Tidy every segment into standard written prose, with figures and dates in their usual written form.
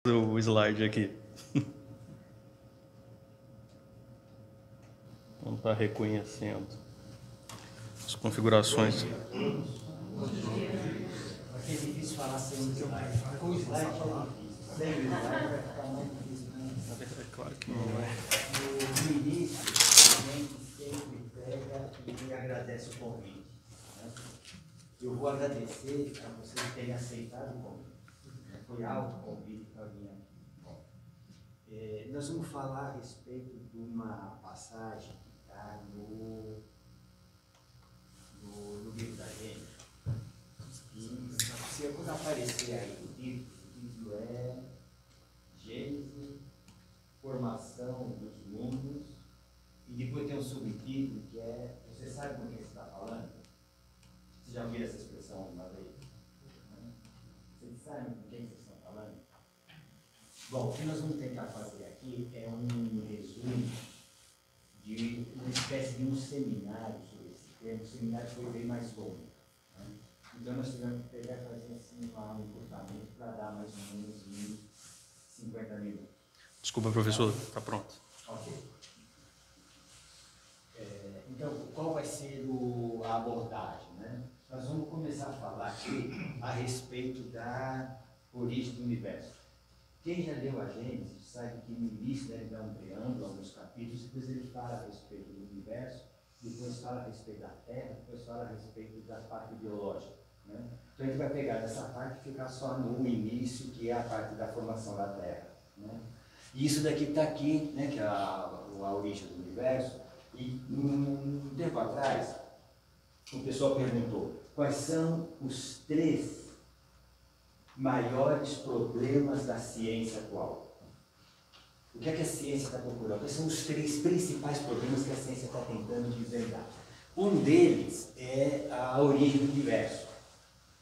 O slide aqui. Vamos estar reconhecendo as configurações. É difícil falar sem o slide. Com o slide é difícil. Sem o slide vai ficar mais difícil. É claro que não é. No início, a gente sempre pega e agradece o convite. Né? Eu vou agradecer a vocês terem aceitado o convite. Foi alto convite para vir aqui. Nós vamos falar a respeito de uma passagem que está no livro da Gênesis. Se quando aparecer aí o título é Gênesis, Formação dos Mundos, e depois tem um subtítulo que é, você sabe com quem você está falando? Você já ouviu essa expressão alguma vez? Vocês sabem com quem vocês estão falando? Bom, o que nós vamos tentar fazer aqui é um resumo de uma espécie de um seminário sobre esse tema. O seminário foi bem mais longo. Né? Então nós tivemos que pegar e fazer assim, um encurtamento para dar mais ou menos 50 minutos. Desculpa, professor, está pronto. Ok. Então, qual vai ser a abordagem? Né? Nós vamos começar a falar aqui a respeito da origem do universo. Quem já leu a Gênesis sabe que no início ele dá um preâmbulo, alguns capítulos, depois ele fala a respeito do universo, depois fala a respeito da Terra, depois fala a respeito da parte biológica. Né? Então a gente vai pegar dessa parte e ficar só no início, que é a parte da formação da Terra. Né? E isso daqui está aqui, né, que é a origem do universo, e um tempo atrás o pessoal perguntou quais são os 3 maiores problemas da ciência atual. O que é que a ciência está procurando? Quais são os 3 principais problemas que a ciência está tentando desvendar? Um deles é a origem do universo.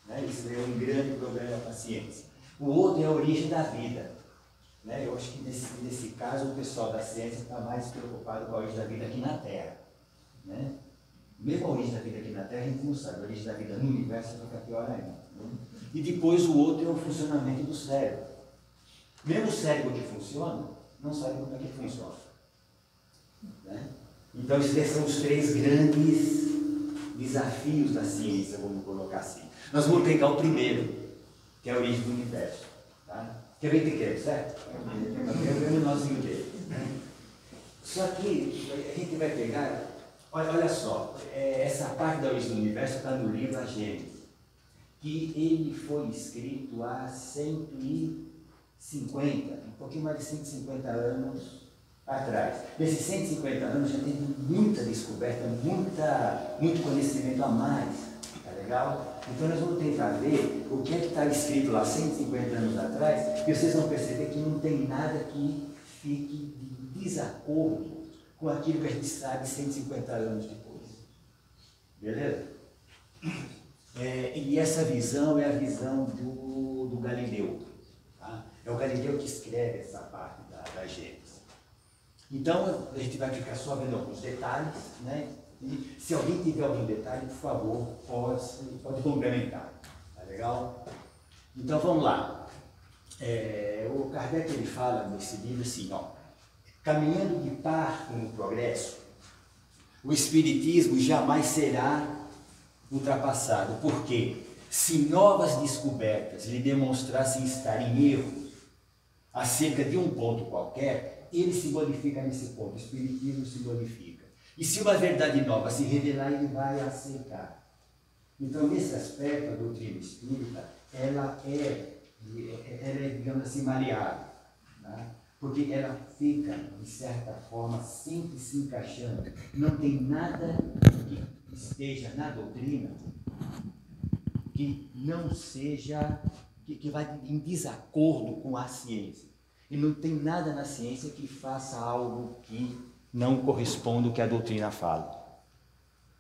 Né? Isso é um grande problema para a ciência. O outro é a origem da vida. Né? Eu acho que nesse caso o pessoal da ciência está mais preocupado com a origem da vida aqui na Terra. Né? Mesmo a origem da vida aqui na Terra, a gente não sabe. A origem da vida no universo fica pior ainda. Né? E depois o outro é o funcionamento do cérebro. Mesmo o cérebro que funciona, não sabe como é que funciona. Né? Então esses são os 3 grandes desafios da ciência, vamos colocar assim. Nós vamos pegar o primeiro, que é a origem do universo. Tá? Que é bem pequeno, certo? É o menorzinho dele. Né? Só que a gente vai pegar, olha só, essa parte da origem do universo está no livro A Gênesis, que ele foi escrito há 150, um pouquinho mais de 150 anos atrás. Nesses 150 anos já teve muita descoberta, muito conhecimento a mais, tá legal? Então nós vamos tentar ver o que é que está escrito lá 150 anos atrás, e vocês vão perceber que não tem nada que fique de desacordo com aquilo que a gente sabe 150 anos depois. Beleza? E essa visão é a visão do Galileu. Tá? É o Galileu que escreve essa parte da Gênesis. Então, a gente vai ficar só vendo alguns detalhes, né? E se alguém tiver algum detalhe, por favor, pode complementar. Tá legal? Então, vamos lá. O Kardec ele fala nesse livro assim, ó, caminhando de par com o progresso, o Espiritismo jamais será ultrapassado, porque se novas descobertas lhe demonstrassem estar em erro acerca de um ponto qualquer, ele se modifica nesse ponto, o Espiritismo se modifica. E se uma verdade nova se revelar, ele vai aceitar. Então, nesse aspecto, a doutrina espírita, ela é digamos assim, maleável, né? Porque ela fica, de certa forma, sempre se encaixando. Não tem nada que esteja na doutrina que não seja, que vai em desacordo com a ciência. E não tem nada na ciência que faça algo que não corresponda ao que a doutrina fala.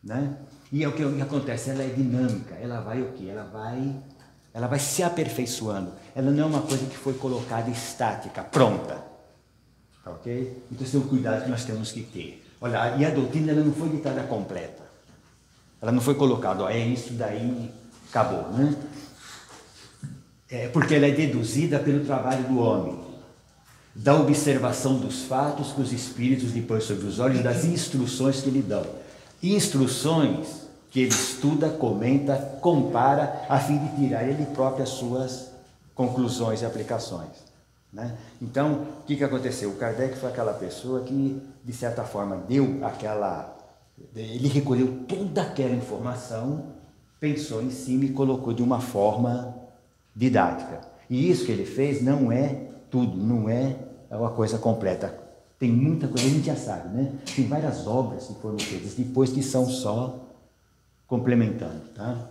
Né? E é o que acontece, ela é dinâmica, ela vai o quê? Ela vai se aperfeiçoando. Ela não é uma coisa que foi colocada estática, pronta. Ok? Então esse é o cuidado que nós temos que ter. Olha, e a doutrina ela não foi ditada completa. Ela não foi colocada, ó, é isso daí, acabou, né? porque ela é deduzida pelo trabalho do homem, da observação dos fatos que os espíritos lhe põem sobre os olhos, das instruções que lhe dão. Instruções que ele estuda, comenta, compara, a fim de tirar ele próprio as suas conclusões e aplicações, né? Então, o que aconteceu? O Kardec foi aquela pessoa que, de certa forma, ele recolheu toda aquela informação, pensou em cima e colocou de uma forma didática. E isso que ele fez não é tudo, não é uma coisa completa. Tem muita coisa, a gente já sabe, né? Tem várias obras que foram feitas depois que são só complementando, tá?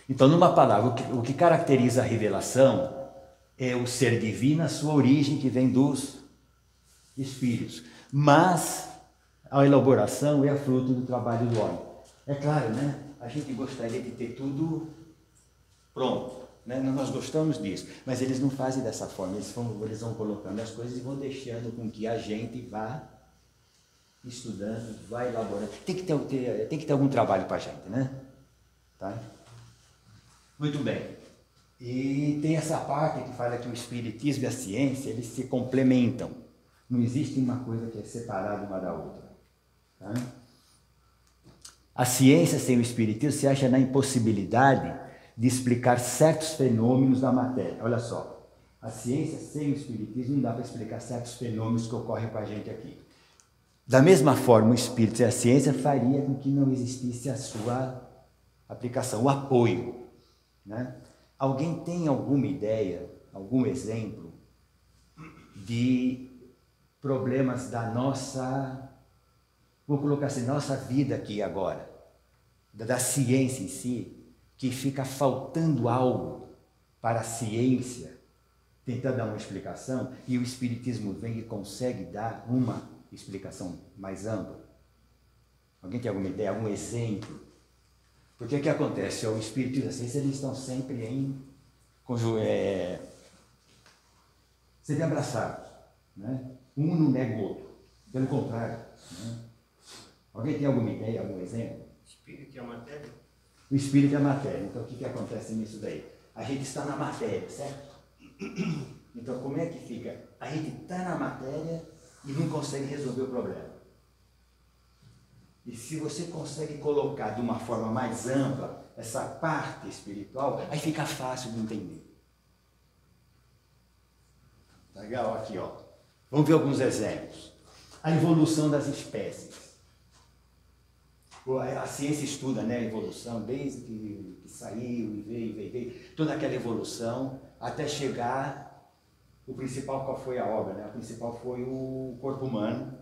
Então, numa palavra, o que caracteriza a revelação é o ser divino, a sua origem, que vem dos espíritos. Mas a elaboração é fruto do trabalho do homem. É claro, né? A gente gostaria de ter tudo pronto, né? Nós gostamos disso, mas eles não fazem dessa forma. Eles vão colocando as coisas e vão deixando com que a gente vá estudando, vá elaborando. Tem que ter algum trabalho para a gente, né? Tá? Muito bem. E tem essa parte que fala que o espiritismo e a ciência, eles se complementam. Não existe uma coisa que é separada uma da outra. Tá? A ciência sem o espiritismo se acha na impossibilidade de explicar certos fenômenos da matéria. Olha só, a ciência sem o espiritismo não dá para explicar certos fenômenos que ocorrem com a gente aqui. Da mesma forma, o espírito e a ciência faria com que não existisse a sua aplicação, o apoio, né? Alguém tem alguma ideia, algum exemplo de problemas da nossa, vou colocar assim, nossa vida aqui agora, da ciência em si, que fica faltando algo para a ciência tentar dar uma explicação, e o espiritismo vem e consegue dar uma explicação mais ampla? Alguém tem alguma ideia, algum exemplo? Porque o que acontece? O espiritismo e a ciência, eles estão sempre sempre abraçados, né? Um não nega o outro, pelo contrário, né? Alguém tem alguma ideia, algum exemplo? O espírito e a matéria? O espírito e a matéria. Então, o que acontece nisso daí? A gente está na matéria, certo? Então, como é que fica? A gente está na matéria e não consegue resolver o problema. E se você consegue colocar de uma forma mais ampla essa parte espiritual, aí fica fácil de entender. Legal? Aqui, ó. Vamos ver alguns exemplos. A evolução das espécies. A ciência estuda, né, a evolução, desde que saiu e veio, toda aquela evolução, até chegar, o principal, qual foi a obra, né? O principal foi o corpo humano,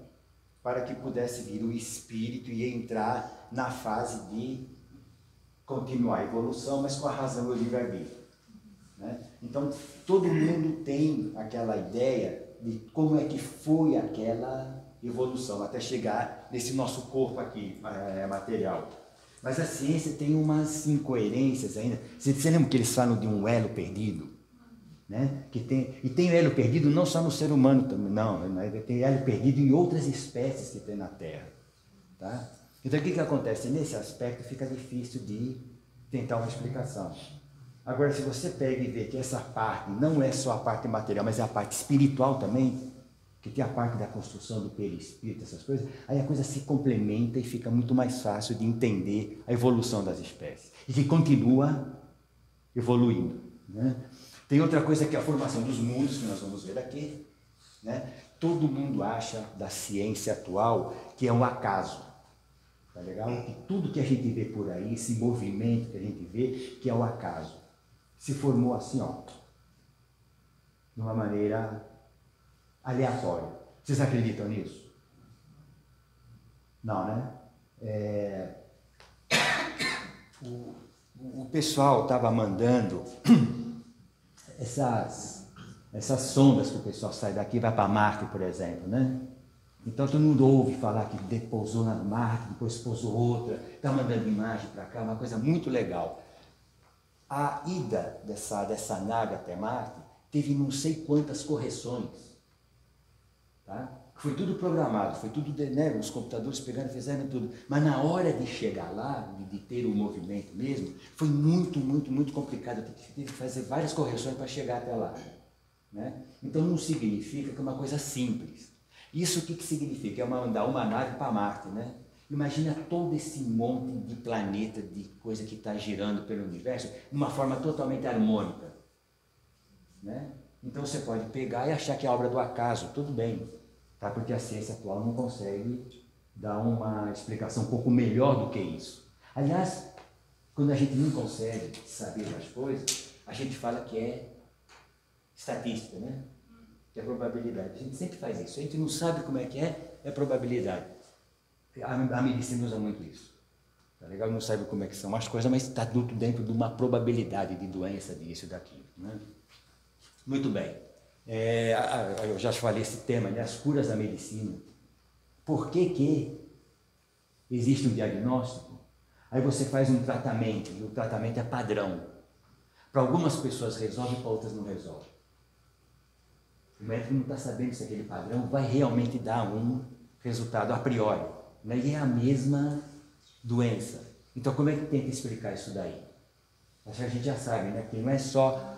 para que pudesse vir o espírito e entrar na fase de continuar a evolução, mas com a razão e o livre-arbítrio, né? Então, todo mundo tem aquela ideia de como é que foi aquela evolução, até chegar nesse nosso corpo aqui, material. Mas a ciência tem umas incoerências ainda. Você lembra que eles falam de um elo perdido? Né? E tem elo perdido não só no ser humano, não, tem elo perdido em outras espécies que tem na Terra. Tá? Então o que acontece? Nesse aspecto fica difícil de tentar uma explicação. Agora, se você pega e vê que essa parte não é só a parte material, mas é a parte espiritual também, que tem a parte da construção do perispírito, essas coisas, aí a coisa se complementa e fica muito mais fácil de entender a evolução das espécies. E que continua evoluindo, né? Tem outra coisa que é a formação dos mundos, que nós vamos ver aqui, né? Todo mundo acha da ciência atual que é um acaso, tá legal? Que tudo que a gente vê por aí, esse movimento que a gente vê, que é o acaso, se formou assim, ó, de uma maneira aleatória. Vocês acreditam nisso? Não, né? O pessoal estava mandando essas sondas que o pessoal sai daqui e vai para Marte, por exemplo, né? Então todo mundo ouve falar que pousou na Marte, depois pousou outra, está mandando imagem para cá, uma coisa muito legal. A ida dessa nave até Marte teve não sei quantas correções. tá? Foi tudo programado, foi tudo, né, os computadores pegaram e fizeram tudo. Mas na hora de chegar lá, de ter o movimento mesmo, foi muito, muito, muito complicado. Eu tive que fazer várias correções para chegar até lá. Né? Então não significa que é uma coisa simples. Isso o que significa? É mandar uma nave para Marte. Né? Imagina todo esse monte de planeta, de coisa que está girando pelo universo, de uma forma totalmente harmônica. Né? Então você pode pegar e achar que é obra do acaso, tudo bem. Tá? Porque a ciência atual não consegue dar uma explicação um pouco melhor do que isso. Aliás, quando a gente não consegue saber das coisas, a gente fala que é estatística, né? Que é probabilidade. A gente sempre faz isso. A gente não sabe como é que é probabilidade. A medicina usa muito isso. Tá legal? Não sabe como é que são as coisas, mas está tudo dentro de uma probabilidade de doença, disso e daquilo. Né? Muito bem. Eu já falei esse tema, né? As curas da medicina. Por que existe um diagnóstico? Aí você faz um tratamento, e o tratamento é padrão. Para algumas pessoas resolve, para outras não resolve. O médico não está sabendo se aquele padrão vai realmente dar um resultado a priori. Né? E é a mesma doença. Então como é que tenta explicar isso daí? Acho que a gente já sabe, né? Que não é só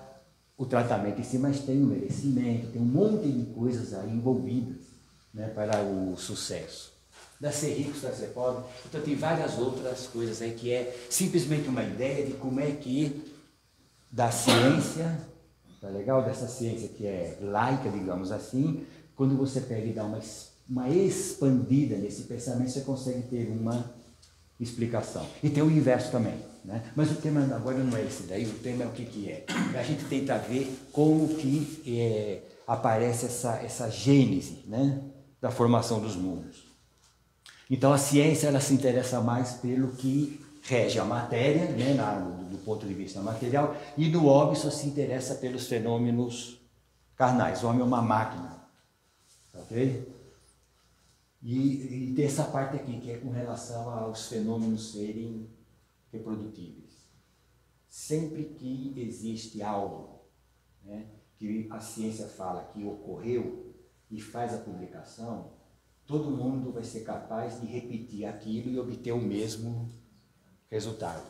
o tratamento em si, mas tem o merecimento, tem um monte de coisas aí envolvidas, né, para o sucesso. Da ser rico, da ser pobre. Então tem várias outras coisas aí que é simplesmente uma ideia de como é que da ciência, tá legal? Dessa ciência que é laica, digamos assim, quando você pega e dá uma expandida nesse pensamento, você consegue ter uma explicação. E tem o inverso também. Né? Mas o tema agora não é esse daí, o tema é o que é. A gente tenta ver como que aparece essa gênese, né, da formação dos mundos. Então a ciência ela se interessa mais pelo que rege a matéria, né, do ponto de vista material, e do homem só se interessa pelos fenômenos carnais. O homem é uma máquina. Ok? E tem essa parte aqui, que é com relação aos fenômenos serem reprodutíveis. Sempre que existe algo, né, que a ciência fala que ocorreu e faz a publicação, todo mundo vai ser capaz de repetir aquilo e obter o mesmo resultado.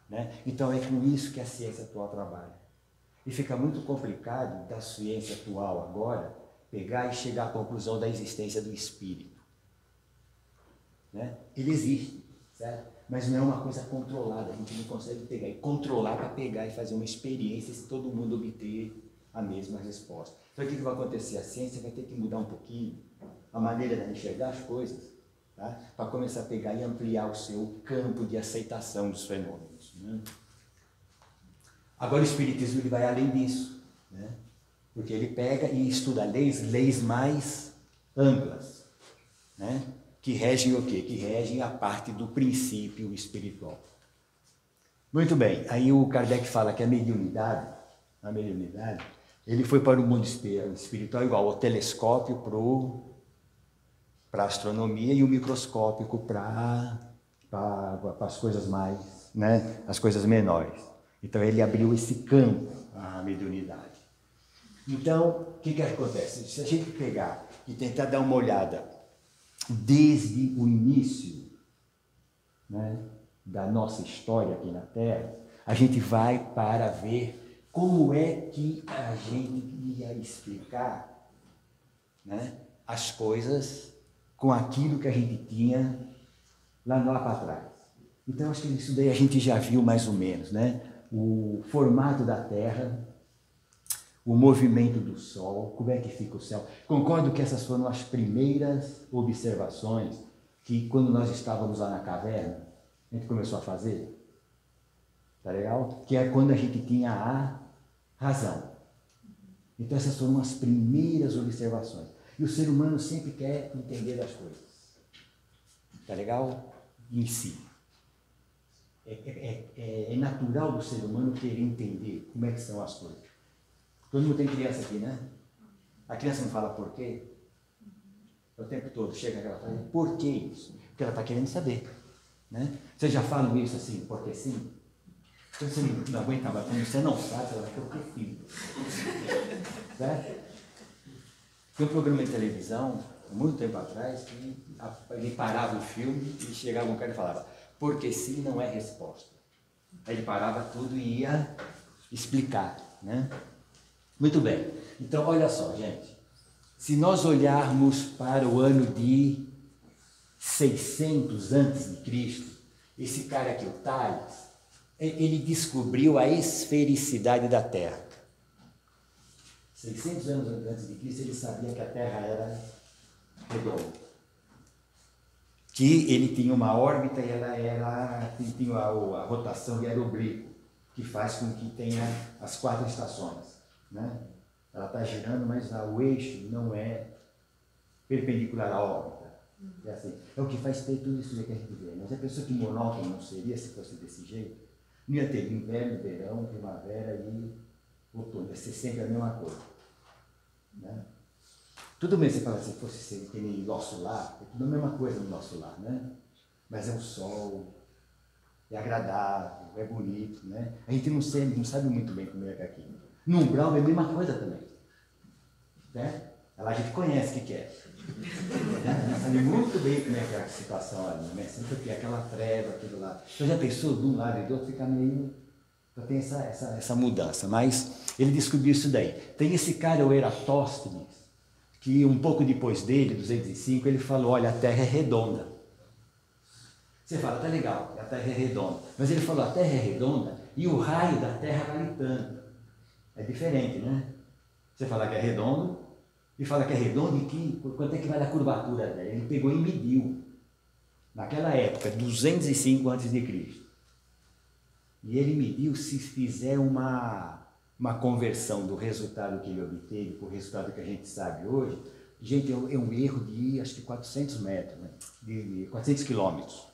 Né? Então é com isso que a ciência atual trabalha. E fica muito complicado da ciência atual agora pegar e chegar à conclusão da existência do espírito. Né? Ele existe, certo? Mas não é uma coisa controlada, a gente não consegue pegar e controlar para pegar e fazer uma experiência se todo mundo obter a mesma resposta. Então o que vai acontecer? A ciência vai ter que mudar um pouquinho a maneira de enxergar as coisas, tá? Para começar a pegar e ampliar o seu campo de aceitação dos fenômenos. Né? Agora o Espiritismo ele vai além disso, né? Porque ele pega e estuda leis mais amplas, né? Que regem o quê? Que regem a parte do princípio espiritual. Muito bem, aí o Kardec fala que a mediunidade, ele foi para o mundo espiritual igual o telescópio para a astronomia e o microscópico para as coisas mais, né, as coisas menores. Então ele abriu esse campo, a mediunidade. Então, o que acontece? Se a gente pegar e tentar dar uma olhada desde o início, né, da nossa história aqui na Terra, a gente vai para ver como é que a gente ia explicar, né, as coisas com aquilo que a gente tinha lá para trás. Então, acho que isso daí a gente já viu mais ou menos, né? O formato da Terra, o movimento do Sol, como é que fica o céu. Concordo que essas foram as primeiras observações que, quando nós estávamos lá na caverna, a gente começou a fazer. Tá legal? Que é quando a gente tinha a razão. Então essas foram as primeiras observações. E o ser humano sempre quer entender as coisas. Tá legal? Em si. É natural do ser humano querer entender como é que são as coisas. Todo mundo tem criança aqui, né? A criança não fala por quê? O tempo todo chega aquela frase, por que isso? Porque ela está querendo saber. Né? Vocês já falam isso assim, porque sim? Então você não aguenta mais, quando você não sabe, ela vai ter o que filho. Certo? Tem um programa de televisão, muito tempo atrás, que ele parava o filme e chegava um cara e falava, porque sim não é resposta. Aí ele parava tudo e ia explicar, né? Muito bem. Então, olha só, gente. Se nós olharmos para o ano de 600 a.C., esse cara aqui, o Tales, ele descobriu a esfericidade da Terra. 600 anos antes de Cristo, ele sabia que a Terra era redonda. Que ele tinha uma órbita e ela tinha a rotação e era oblíqua, que faz com que tenha as 4 estações, né? Ela está girando, mas o eixo não é perpendicular à órbita. É assim. É o que faz ter tudo isso que a gente vê. Mas a pessoa que monótono não seria se fosse desse jeito. Não ia ter inverno, verão, primavera e outono. Ia ser sempre a mesma coisa. Né? Tudo bem você fala se fosse ser que nem nosso lar, é tudo a mesma coisa no nosso lar, né? Mas é o sol, é agradável, é bonito, né? A gente não sabe muito bem como é que é aqui. No umbral é a mesma coisa também. Né? Lá a gente conhece o que é. A gente sabe muito bem como é que é a situação ali, né? Sempre tem aquela treva, aquilo lá. Então já pensou de um lado e do outro, fica meio... Então tem essa mudança, mas ele descobriu isso daí. Tem esse cara, o Eratóstenes, que um pouco depois dele, 205, ele falou, olha, a Terra é redonda. Você fala, tá legal, a Terra é redonda. Mas ele falou, a Terra é redonda e o raio da Terra vale tanto. É diferente, né? Você fala que é redondo e fala que é redondo e quanto é que vai a curvatura dela? Ele pegou e mediu. Naquela época, 205 a.C. E ele mediu se fizer uma conversão do resultado que ele obteve para o resultado que a gente sabe hoje. Gente, é um erro de, acho que 400 metros, né? De 400 quilômetros.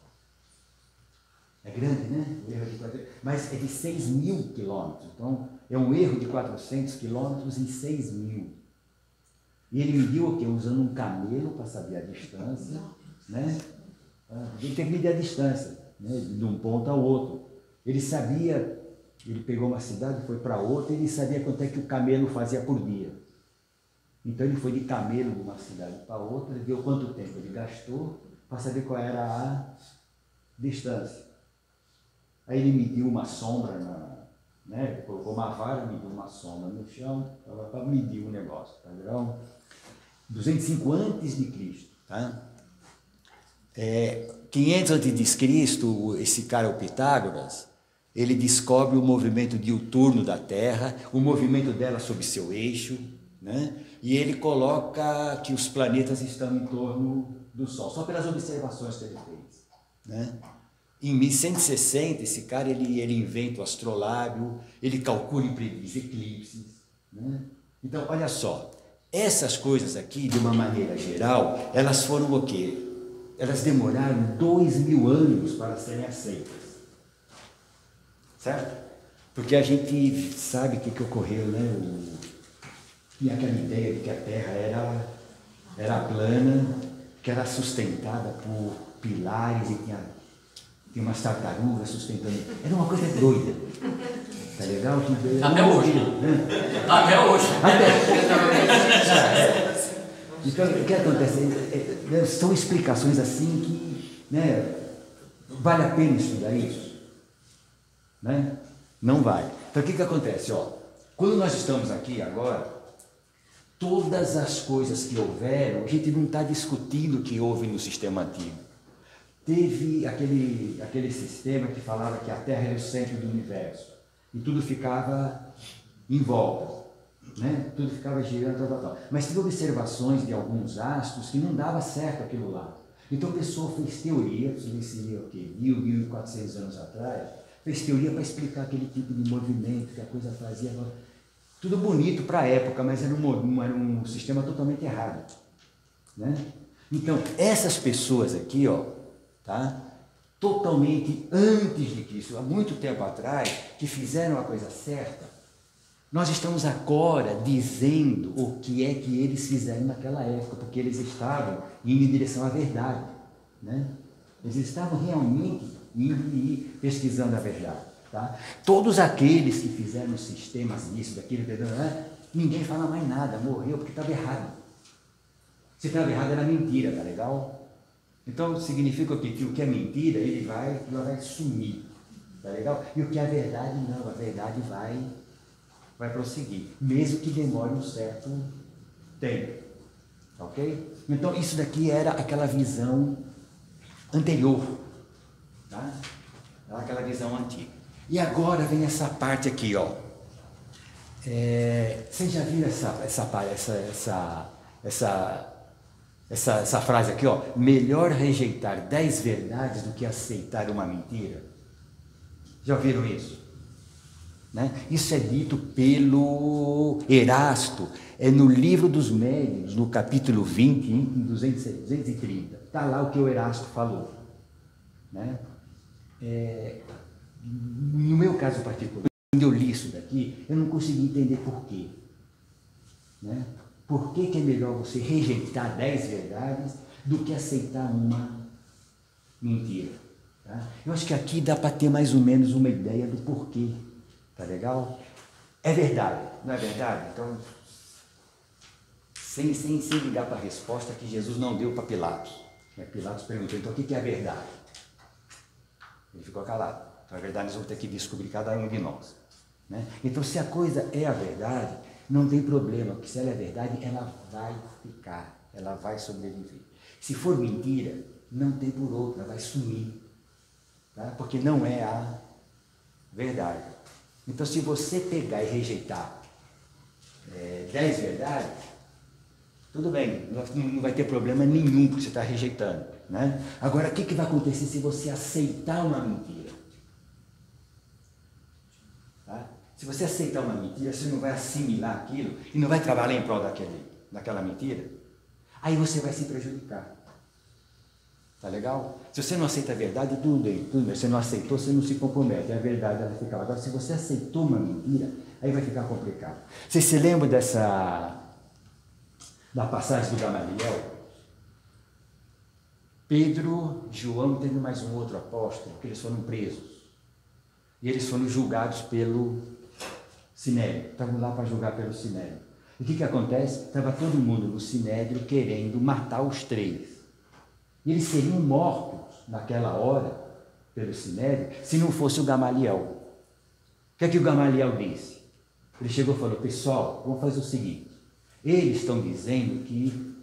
É grande, né? O erro de 400, mas é de 6.000 quilômetros. Então, é um erro de 400 quilômetros em 6.000. E ele mediu o quê? Usando um camelo para saber a distância, né? Ele tem que medir a distância, né? De um ponto ao outro. Ele sabia, ele pegou uma cidade, foi para outra, e ele sabia quanto é que o camelo fazia por dia. Então, ele foi de camelo de uma cidade para outra, ele viu quanto tempo ele gastou para saber qual era a distância. Aí ele mediu uma sombra, né? Colocou uma vara, mediu uma sombra no chão, para medir o negócio. Tá legal? 205 a.C., tá? 500 a.C., esse cara, o Pitágoras, ele descobre o movimento diuturno da Terra, o movimento dela sobre seu eixo, né? E ele coloca que os planetas estão em torno do Sol, só pelas observações que ele fez, né? Em 1160, esse cara ele inventa o astrolábio, ele calcula e prediz eclipses, né? Então, olha só, essas coisas aqui, de uma maneira geral, elas foram o quê? Elas demoraram 2.000 anos para serem aceitas, certo? Porque a gente sabe o que ocorreu, né? Tinha aquela ideia de que a Terra era plana, que era sustentada por pilares e tinha umas tartarugas sustentando. Era uma coisa doida. Tá legal? Até hoje. Né? Até hoje. Então, o que acontece? São explicações assim que, né, vale a pena estudar isso? Né? Não vale. Então, o que acontece? Quando nós estamos aqui agora, todas as coisas que houveram, a gente não está discutindo o que houve no sistema antigo. Teve aquele sistema que falava que a Terra era o centro do universo e tudo ficava em volta, né? Tudo ficava girando, tal. Mas teve observações de alguns astros que não dava certo aquilo lá. Então a pessoa fez teoria, isso seria o quê? 1.400 anos atrás, fez teoria para explicar aquele tipo de movimento que a coisa fazia. Tudo bonito para a época, mas era um sistema totalmente errado, né? Então, essas pessoas aqui, tá? Totalmente antes de Cristo, há muito tempo atrás, que fizeram a coisa certa, nós estamos agora dizendo o que é que eles fizeram naquela época, porque eles estavam indo em direção à verdade, né? Eles estavam realmente indo e pesquisando a verdade, tá? Todos aqueles que fizeram sistemas nisso, daquilo, ninguém fala mais nada, morreu porque estava errado, Se estava errado, era mentira, tá legal? Então, significa que o que é mentira, ela vai sumir, tá legal? E o que é verdade, não, a verdade vai prosseguir, mesmo que demore um certo tempo, ok? Então, isso daqui era aquela visão anterior, tá? Era aquela visão antiga. E agora vem essa parte aqui, ó. Vocês já viram essa frase aqui, ó? Melhor rejeitar 10 verdades do que aceitar uma mentira. Já ouviram isso? Né? Isso é dito pelo Erasto, no livro dos Médiuns, no capítulo 20, em 230. Está lá o que o Erasto falou. Né? No meu caso particular, quando eu li isso daqui, eu não consegui entender por quê. Né? Por que é melhor você rejeitar 10 verdades do que aceitar uma mentira? Tá? Eu acho que aqui dá para ter mais ou menos uma ideia do porquê. Tá legal? É verdade, não é verdade? Então, sem ligar para a resposta que Jesus não deu para Pilatos. Pilatos perguntou, então o que é a verdade? Ele ficou calado. Então a verdade nós vamos ter que descobrir cada um de nós. Né? Então se a coisa é a verdade, não tem problema, porque se ela é verdade, ela vai ficar, ela vai sobreviver. Se for mentira, não tem por outra, vai sumir. Tá? Porque não é a verdade. Então se você pegar e rejeitar 10 verdades, tudo bem, não vai ter problema nenhum que você está rejeitando. Né? Agora, o que vai acontecer se você aceitar uma mentira? Tá? Se você aceitar uma mentira, você não vai assimilar aquilo e não vai trabalhar em prol daquela mentira, aí você vai se prejudicar. Tá legal? Se você não aceita a verdade, tudo bem. Você não aceitou, você não se compromete, a verdade ela fica lá. Agora, se você aceitou uma mentira, aí vai ficar complicado. Vocês se lembram da passagem do Gamaliel? Pedro, João, teve mais um outro apóstolo, que eles foram presos. E eles foram julgados pelo Sinédrio. Estavam lá para julgar pelo Sinédrio. E o que acontece? Estava todo mundo no Sinédrio querendo matar os 3. E eles seriam mortos naquela hora pelo Sinédrio se não fosse o Gamaliel. O que o Gamaliel disse? Ele chegou e falou, pessoal, vamos fazer o seguinte. Eles estão dizendo que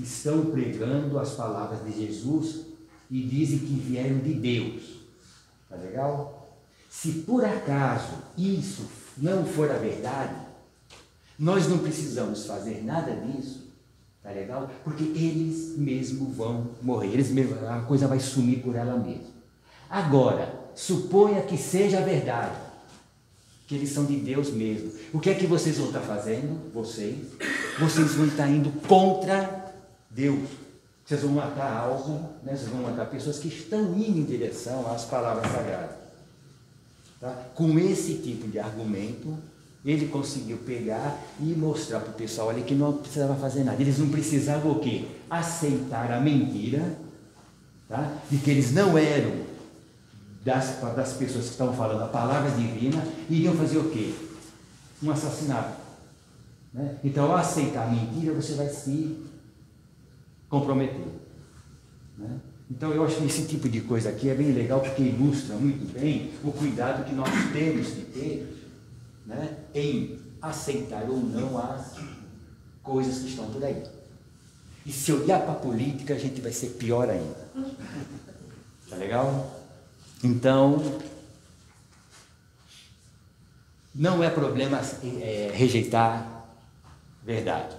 estão pregando as palavras de Jesus e dizem que vieram de Deus. Tá legal? Se por acaso isso não for a verdade, nós não precisamos fazer nada disso, tá legal? Porque eles mesmos vão morrer, a coisa vai sumir por ela mesma. Agora, suponha que seja a verdade, que eles são de Deus mesmo. O que é que vocês vão estar fazendo? Vocês vão estar indo contra Deus. Vocês vão matar algo, né? Vocês vão matar pessoas que estão indo em direção às palavras sagradas. Tá? Com esse tipo de argumento, ele conseguiu pegar e mostrar para o pessoal ali que não precisava fazer nada. Eles não precisavam o quê? Aceitar a mentira, tá? De que eles não eram das pessoas que estavam falando a palavra divina, iriam fazer o quê? Um assassinato. Né? Então, ao aceitar a mentira, você vai se comprometer. Né? Então, eu acho que esse tipo de coisa aqui é bem legal, porque ilustra muito bem o cuidado que nós temos de ter, né, em aceitar ou não as coisas que estão por aí. E se olhar para a política, a gente vai ser pior ainda. Tá legal? Então, não é problema rejeitar verdade.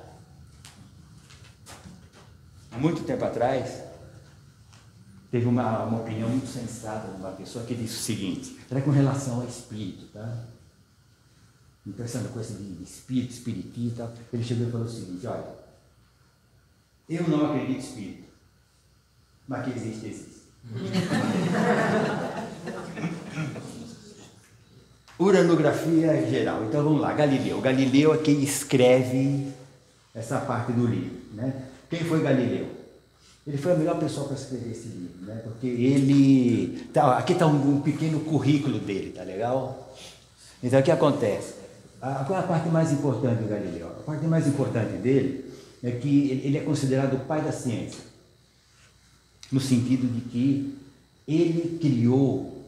Há muito tempo atrás, teve uma opinião muito sensata de uma pessoa que disse o seguinte, era com relação ao espírito, tá? Então, essa coisa de espírito, espiritismo e tal, ele chegou e falou o seguinte, olha, eu não acredito em espírito, mas que existe. Uranografia geral. Então vamos lá, Galileu. Galileu é quem escreve essa parte do livro, né? Quem foi Galileu? Ele foi a melhor pessoa para escrever esse livro, né? Porque ele... aqui está um pequeno currículo dele, tá legal? Então o que acontece? Qual é a parte mais importante do Galileu? A parte mais importante dele é que ele é considerado o pai da ciência, no sentido de que ele criou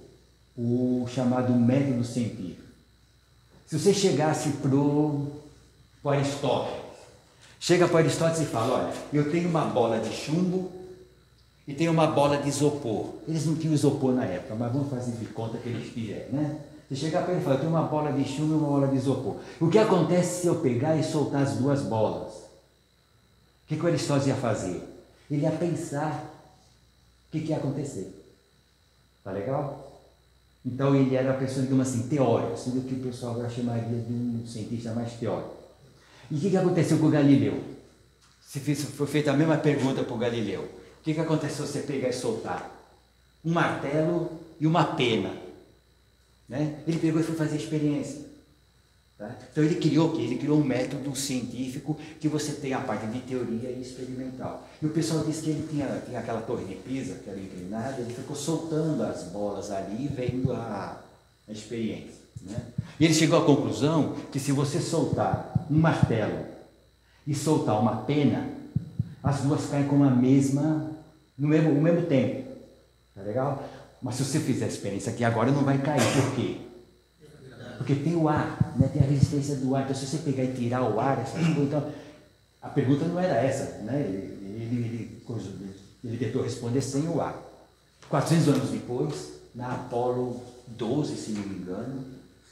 o chamado método científico. Se você chegasse para Aristóteles, chega para Aristóteles e fala, olha, eu tenho uma bola de chumbo e tenho uma bola de isopor. Eles não tinham isopor na época, mas vamos fazer de conta que eles fizeram, né? Você chegar para ele e falar, eu tenho uma bola de chumbo e uma bola de isopor. O que acontece se eu pegar e soltar as duas bolas? O que o Aristóteles ia fazer? Ele ia pensar o que ia acontecer. Tá legal? Então ele era uma pessoa, digamos assim, teórica, sendo que o pessoal agora chamaria de um cientista mais teórico. E o que aconteceu com o Galileu? Foi feita a mesma pergunta para o Galileu. O que aconteceu se você pegar e soltar? Um martelo e uma pena. Né? Ele pegou e foi fazer experiência. Tá? Então ele criou o quê? Ele criou um método científico que você tem a parte de teoria e experimental. E o pessoal disse que ele tinha aquela torre de Pisa, que era inclinada, ele ficou soltando as bolas ali e vendo a experiência. Né? E ele chegou à conclusão que se você soltar um martelo e soltar uma pena, as duas caem com a mesma, no mesmo tempo. Tá legal? Mas se você fizer a experiência aqui agora, não vai cair. Por quê? Porque tem o ar, né? Tem a resistência do ar. Então, se você pegar e tirar o ar, essas coisas, então, a pergunta não era essa, né? Ele tentou responder sem o ar. 400 anos depois, na Apolo 12, se não me engano,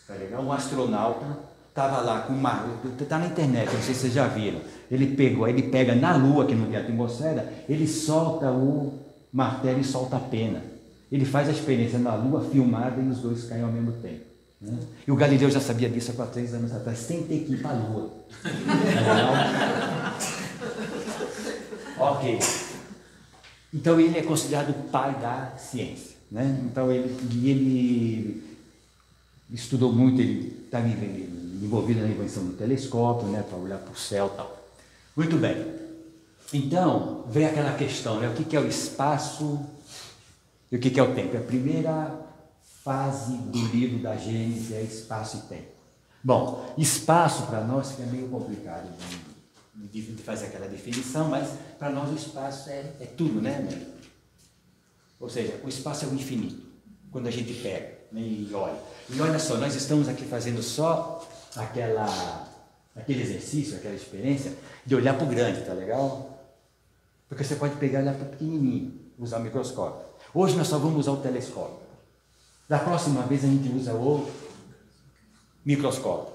tá legal? Um astronauta estava lá com uma... Está na internet, não sei se vocês já viram. Ele pega na Lua, que não tem atmosfera, ele solta o martelo e solta a pena. Ele faz a experiência na Lua, filmada, e os dois caem ao mesmo tempo. Né? E o Galileu já sabia disso há 400 anos atrás, sem ter que ir para a Lua. Ok. Então ele é considerado o pai da ciência. Né? Então ele estudou muito, ele estava envolvido na invenção do telescópio, né, para olhar para o céu e tal. Muito bem. Então, vem aquela questão, né? O que é o espaço e o que é o tempo? A primeira fase do livro da Gênesis é espaço e tempo. Bom, espaço para nós fica meio complicado de fazer aquela definição, mas para nós o espaço é tudo, né? Ou seja, o espaço é o infinito, quando a gente pega, né, e olha. E olha só, nós estamos aqui fazendo só aquele exercício, aquela experiência de olhar para o grande, tá legal? Porque você pode pegar e olhar para o pequenininho, usar o microscópio. Hoje nós só vamos usar o telescópio. Da próxima vez a gente usa o microscópio,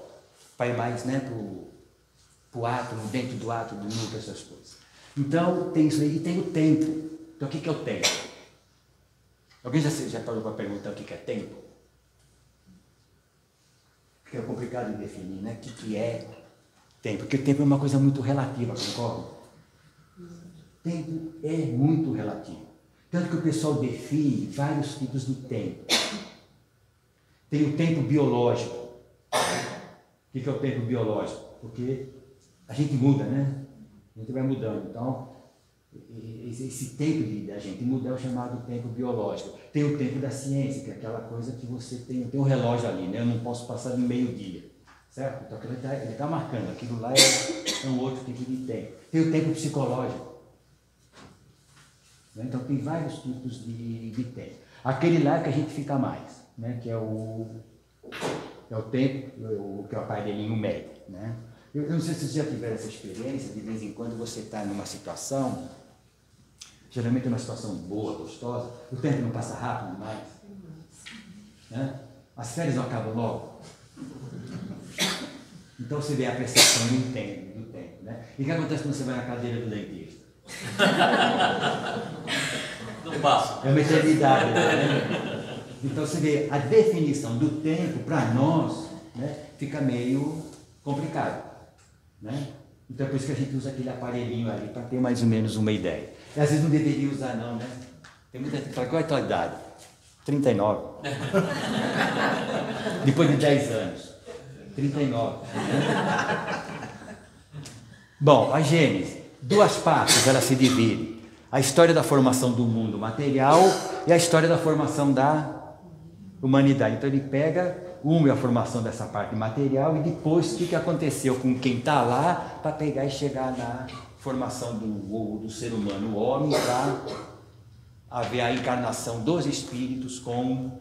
para ir mais, né, para o átomo, dentro do átomo, do núcleo, essas coisas. Então tem isso aí, e tem o tempo. Então o que é o tempo? Alguém já parou para perguntar o que é tempo? Porque é complicado de definir, né? O que é tempo? Porque o tempo é uma coisa muito relativa, concorda? Tempo é muito relativo. Tanto que o pessoal define vários tipos de tempo. Tem o tempo biológico. O que é o tempo biológico? Porque a gente muda, né? A gente vai mudando. Então, esse tempo da gente mudar é o chamado tempo biológico. Tem o tempo da ciência, que é aquela coisa que você tem um relógio ali, né? Eu não posso passar de meio-dia, certo? Então ele está marcando, aquilo lá é um outro tipo de tempo. Tem o tempo psicológico. Né? Então tem vários tipos de tempo. Aquele lá é que a gente fica mais, né? Que é o tempo, que é o aparelhinho mede, né? Eu não sei se vocês já tiveram essa experiência, de vez em quando você está numa situação, geralmente é uma situação boa, gostosa, o tempo não passa rápido demais, né? As férias não acabam logo. Então você vê a percepção do tempo, né? E o que acontece quando você vai na cadeira do dentista? Não passa. É uma eternidade, né? Então você vê, a definição do tempo para nós, né, fica meio complicado. Né? Então é por isso que a gente usa aquele aparelhinho ali para ter mais ou menos uma ideia. E às vezes não deveria usar não, né? Tem muita gente que fala, qual é a tua idade? 39. Depois de 10 anos. 39. Né? Bom, a Gênesis, duas partes ela se divide. A história da formação do mundo material e a história da formação da humanidade. Então ele pega Uma é a formação dessa parte material e depois o que aconteceu com quem está lá para pegar e chegar na formação do ser humano, o homem, para haver a encarnação dos espíritos com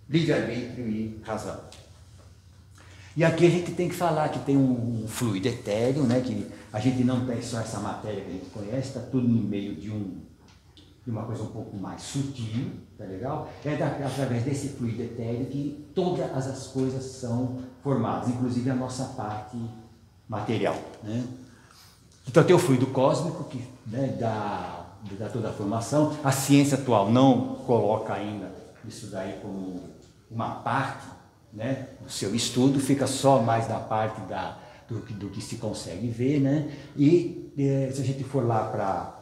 livre-arbítrio e razão. E aqui a gente tem que falar que tem um fluido etéreo, né, que a gente não tem só essa matéria que a gente conhece, está tudo no meio de uma coisa um pouco mais sutil, tá legal? Através desse fluido etéreo que todas as coisas são formadas, inclusive a nossa parte material, né? Então tem o fluido cósmico que, né, dá toda a formação. A ciência atual não coloca ainda isso daí como uma parte, né, do seu estudo, fica só mais na parte do que se consegue ver, né? E se a gente for lá para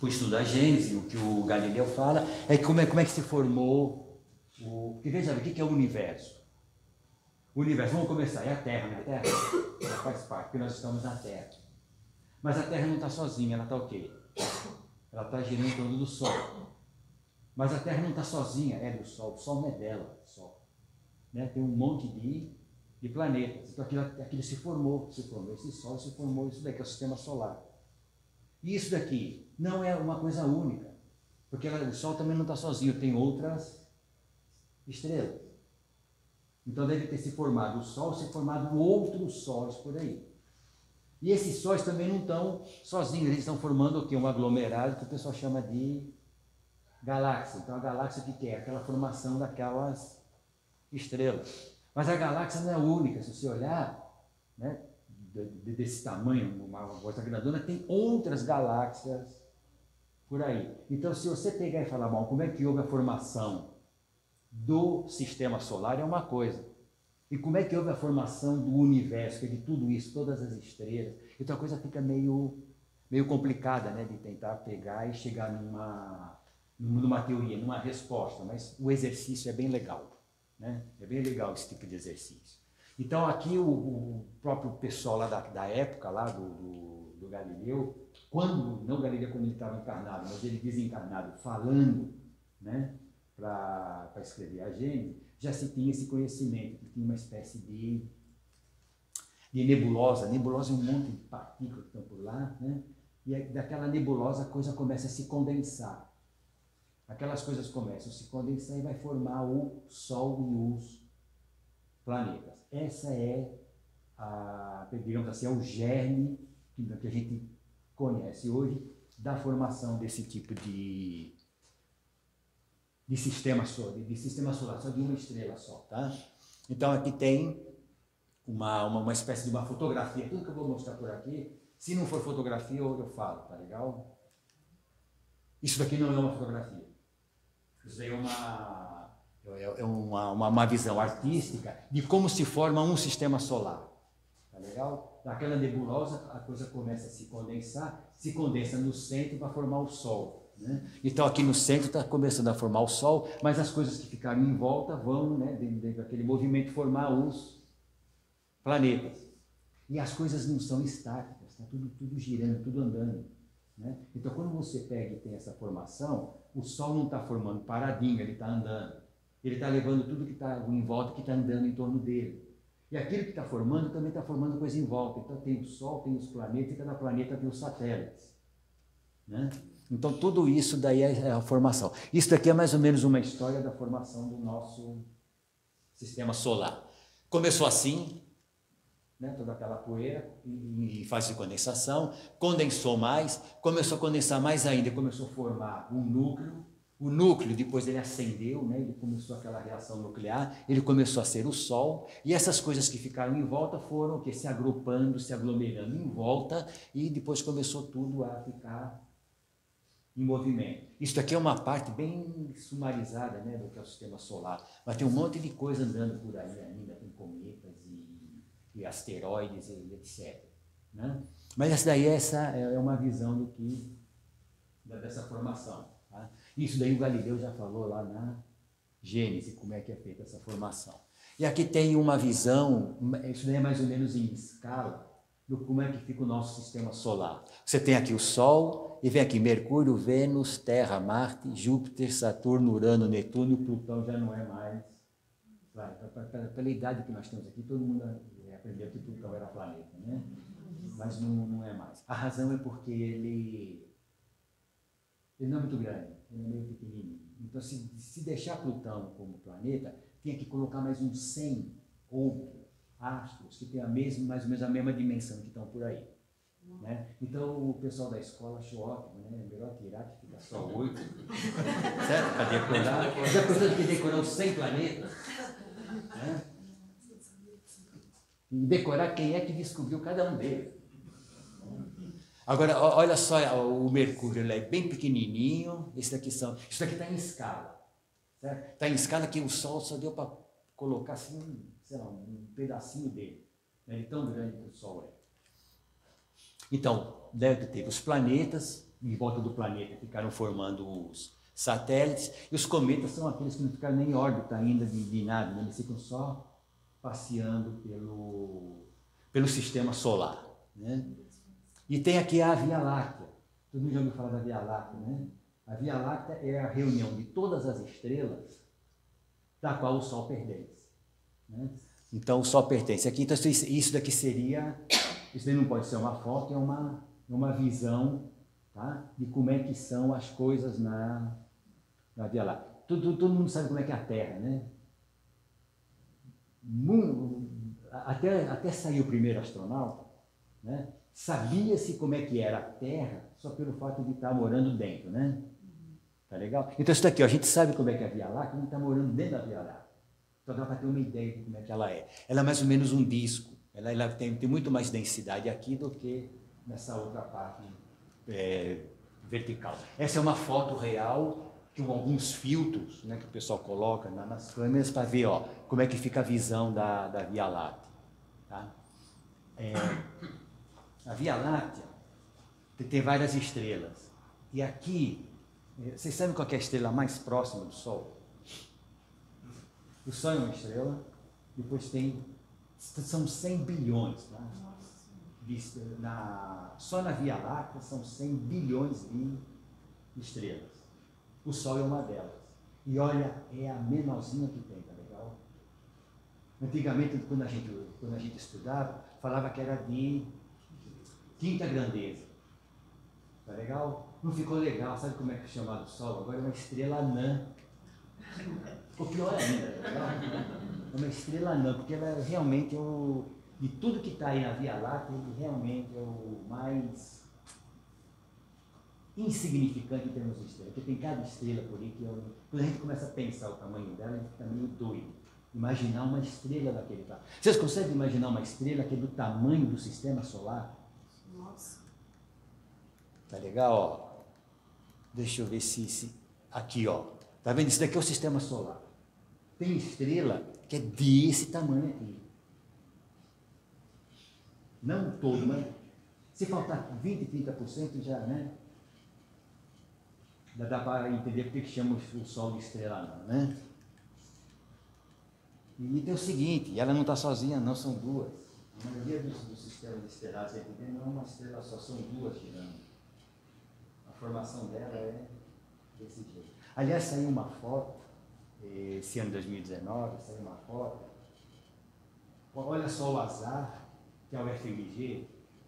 o estudo da Gênese, o que o Galileu fala, é como é que se formou porque veja, o que é o universo? O universo, vamos começar, é a Terra, né? A Terra ela faz parte, porque nós estamos na Terra. Mas a Terra não está sozinha, ela está o quê? Ela está girando em torno do Sol. Mas a Terra não está sozinha, é do Sol, o Sol não é dela, o Sol. Né? Tem um monte de planetas, então aquilo se formou esse Sol, se formou isso daqui, é o sistema solar. E isso daqui não é uma coisa única, porque o Sol também não está sozinho, tem outras estrelas. Então deve ter se formado o Sol, se formado outros sóis por aí. E esses sóis também não estão sozinhos, eles estão formando o quê? Um aglomerado que o pessoal chama de galáxia. Então a galáxia o que é? Aquela formação daquelas estrelas. Mas a galáxia não é única, se você olhar, né, desse tamanho, uma coisa grandona, tem outras galáxias por aí. Então se você pegar e falar, bom, como é que houve a formação do sistema solar é uma coisa. E como é que houve a formação do universo, que é de tudo isso, todas as estrelas. Então a coisa fica meio complicada, né, de tentar pegar e chegar numa teoria, numa resposta, mas o exercício é bem legal, né? É bem legal esse tipo de exercício. Então aqui o próprio pessoal lá da época, lá do Galileu, não Galileu quando ele estava encarnado, mas ele desencarnado, falando, né, para escrever a Gênese, já se tinha esse conhecimento, que tinha uma espécie de nebulosa. Nebulosa é um monte de partículas que estão por lá, né? E daquela nebulosa a coisa começa a se condensar. Aquelas coisas começam a se condensar e vai formar o Sol e os planetas. Essa é, digamos assim, é o germe que a gente conhece hoje da formação desse tipo de sistema solar, só de uma estrela só, tá? Então aqui tem uma espécie de uma fotografia, tudo que eu vou mostrar por aqui, se não for fotografia eu falo, tá legal? Isso daqui não é uma fotografia, isso daí é uma visão artística de como se forma um sistema solar, tá legal? Daquela nebulosa a coisa começa a se condensar, se condensa no centro para formar o Sol. Né? Então aqui no centro está começando a formar o Sol, mas as coisas que ficaram em volta vão, né, dentro daquele movimento, formar os planetas. E as coisas não são estáticas, está tudo girando, tudo andando. Né? Então quando você pega e tem essa formação, o Sol não está formando paradinho, ele está andando. Ele está levando tudo que está em volta, que está andando em torno dele. E aquilo que está formando também está formando coisa em volta. Então tem o Sol, tem os planetas, e cada planeta tem os satélites. Né? Então tudo isso daí é a formação. Isso daqui é mais ou menos uma história da formação do nosso sistema solar. Começou assim, né, toda aquela poeira em fase de condensação, condensou mais, começou a condensar mais ainda, começou a formar um núcleo. O núcleo, depois ele acendeu, né, ele começou aquela reação nuclear, ele começou a ser o Sol, e essas coisas que ficaram em volta foram se agrupando, se aglomerando em volta, e depois começou tudo a ficar em movimento. Isso aqui é uma parte bem sumarizada, né, do que é o sistema solar, mas tem um monte de coisa andando por aí ainda, tem cometas e asteroides e etc. Né? Mas essa daí é uma visão dessa formação. Tá? Isso daí o Galileu já falou lá na Gênese, como é que é feita essa formação. E aqui tem uma visão, isso daí é mais ou menos em escala, do como é que fica o nosso sistema solar. Você tem aqui o Sol, e vem aqui Mercúrio, Vênus, Terra, Marte, Júpiter, Saturno, Urano, Netuno, Plutão já não é mais pela idade que nós temos aqui, todo mundo aprendeu que Plutão era planeta, né? Mas não é mais. A razão é porque ele não é muito grande, ele é meio pequenininho. Então, se deixar Plutão como planeta, tinha que colocar mais uns 100 outros astros que têm mais ou menos a mesma dimensão que estão por aí. Né? Então, o pessoal da escola achou ótimo, né? É melhor tirar que fica só 8. Certo? Para decorar. Já pensou de que decorar os 100 planetas? Né? E decorar quem é que descobriu cada um deles. Agora, olha só, o Mercúrio, ele é bem pequenininho, isso daqui está em escala. Está em escala que o Sol só deu para colocar assim, sei lá, um pedacinho dele. É tão grande que o Sol é. Então, teve os planetas, em volta do planeta ficaram formando os satélites, e os cometas são aqueles que não ficaram nem em órbita ainda de nada, né? Eles ficam só passeando pelo sistema solar. Né? E tem aqui a Via Láctea. Todo mundo já ouviu falar da Via Láctea, né? A Via Láctea é a reunião de todas as estrelas da qual o Sol pertence. Né? Então, o Sol pertence aqui. Então, isso daqui seria... Isso daí não pode ser uma foto, é uma visão, tá? De como é que são as coisas na Via Láctea. Todo mundo sabe como é que é a Terra, né? Até sair o primeiro astronauta, né? Sabia-se como é que era a Terra só pelo fato de estar morando dentro, né? Tá legal? Então isso daqui, ó, a gente sabe como é que é a Via Láctea, a gente está morando dentro da Via Láctea. Então dá para ter uma ideia de como é que ela é. Ela é mais ou menos um disco. Ela tem muito mais densidade aqui do que nessa outra parte vertical. Essa é uma foto real com alguns filtros, né, que o pessoal coloca nas câmeras para ver, ó, como é que fica a visão da Via Láctea. Tá? A Via Láctea tem várias estrelas. E aqui, vocês sabem qual é a estrela mais próxima do Sol? O Sol é uma estrela, depois são 100 bilhões. Tá? Só na Via Láctea são 100 bilhões de estrelas. O Sol é uma delas. E olha, é a menorzinha que tem, tá legal? Antigamente, quando a gente estudava, falava que era de quinta grandeza. Tá legal? Não ficou legal, sabe como é que é chamado o Sol? Agora é uma estrela anã. Ficou pior ainda, tá legal? É uma estrela anã, porque ela é realmente de tudo que está aí na Via Láctea, ele realmente é o mais insignificante em termos de estrela. Porque tem cada estrela por aí que quando a gente começa a pensar o tamanho dela, a gente fica meio doido. Imaginar uma estrela daquele tamanho. Vocês conseguem imaginar uma estrela que é do tamanho do sistema solar? Nossa. Tá legal, ó. Deixa eu ver se... Aqui, ó. Tá vendo? Isso daqui é o sistema solar. Tem estrela que é desse tamanho aqui. Não todo, mas se faltar 20%, 30% já, né? Dá para entender porque que chama o Sol de estrela não, né? E tem o seguinte, ela não está sozinha não, são duas. A maioria dos sistemas estelares, não é uma estrela só, são duas girando. A formação dela é desse jeito. Aliás, saiu uma foto, esse ano de 2019, saiu uma foto. Olha só o azar que a UFMG,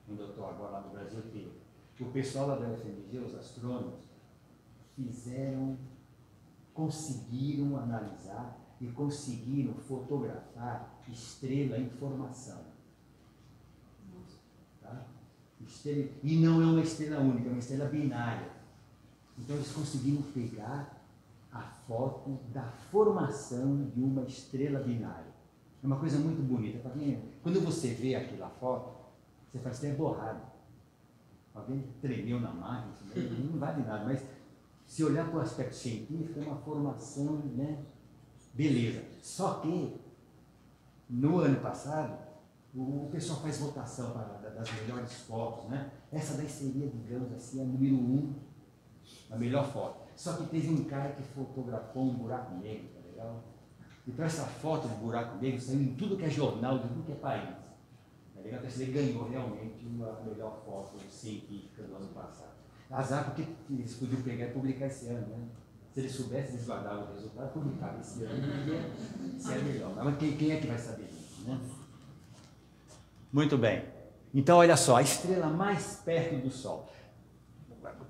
onde eu estou agora lá no Brasil, teve. O pessoal lá da UFMG, os astrônomos, conseguiram analisar e conseguiram fotografar estrela em formação. Tá? E não é uma estrela única, é uma estrela binária. Então eles conseguiram pegar a foto da formação de uma estrela binária. É uma coisa muito bonita. Quando você vê aquela foto, você fala assim, é borrado. Alguém tremeu na máquina, não vale nada, mas se olhar para o aspecto científico, é uma formação, né? Beleza. Só que, no ano passado, o pessoal faz votação das melhores fotos, né? Essa daí seria, digamos assim, a número 1, a melhor foto. Só que teve um cara que fotografou um buraco negro, tá legal? Então essa foto do buraco negro saiu em tudo que é jornal, de tudo que é país. Tá legal? Então ele ganhou realmente a melhor foto científica do ano passado. Azar porque eles podiam pegar e publicar esse ano, né? Se eles soubessem, eles guardavam o resultado, publicavam esse ano, se é melhor. Mas quem é que vai saber disso, né? Muito bem. Então, olha só, a estrela mais perto do Sol.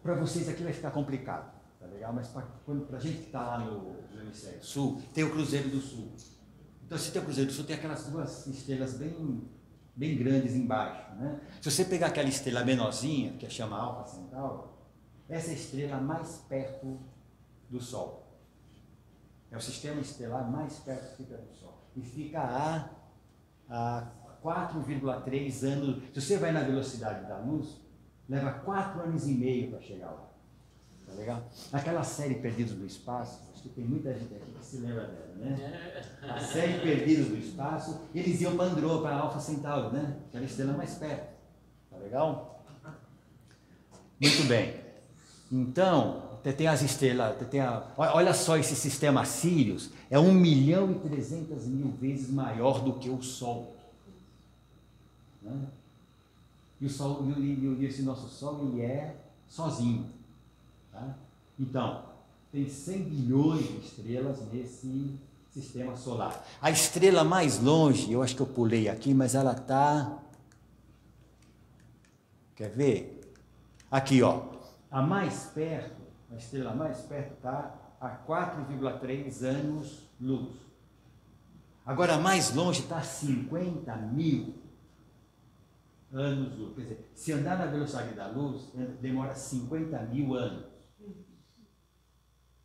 Para vocês aqui vai ficar complicado, tá legal? Mas para a gente que está lá no Hemisfério Sul, tem o Cruzeiro do Sul. Então, se tem o Cruzeiro do Sul, tem aquelas duas estrelas bem grandes embaixo, né? Se você pegar aquela estrela menorzinha, que chama Alfa Centauro, essa é a estrela mais perto do Sol. É o sistema estelar mais perto que fica do Sol. E fica a 4,3 anos. Se você vai na velocidade da luz, leva 4 anos e meio para chegar lá. Tá legal? Aquela série Perdidos no Espaço, acho que tem muita gente aqui que se lembra dela, né? A série Perdidos no Espaço, eles iam para Andrômeda, para Alfa Centauro, né? Aquela estrela mais perto. Tá legal? Muito bem. Então, tem as estrelas, olha só esse sistema Sirius, é 1.300.000 vezes maior do que o Sol. Né? E o Sol, esse nosso Sol, ele é sozinho. Tá? Então, tem 100 bilhões de estrelas nesse sistema solar. A estrela mais longe, eu acho que eu pulei aqui, mas ela está... Quer ver? Aqui, ó. A mais perto, a estrela mais perto está a 4,3 anos-luz. Agora, a mais longe está a 50.000 anos-luz. Quer dizer, se andar na velocidade da luz, demora 50.000 anos.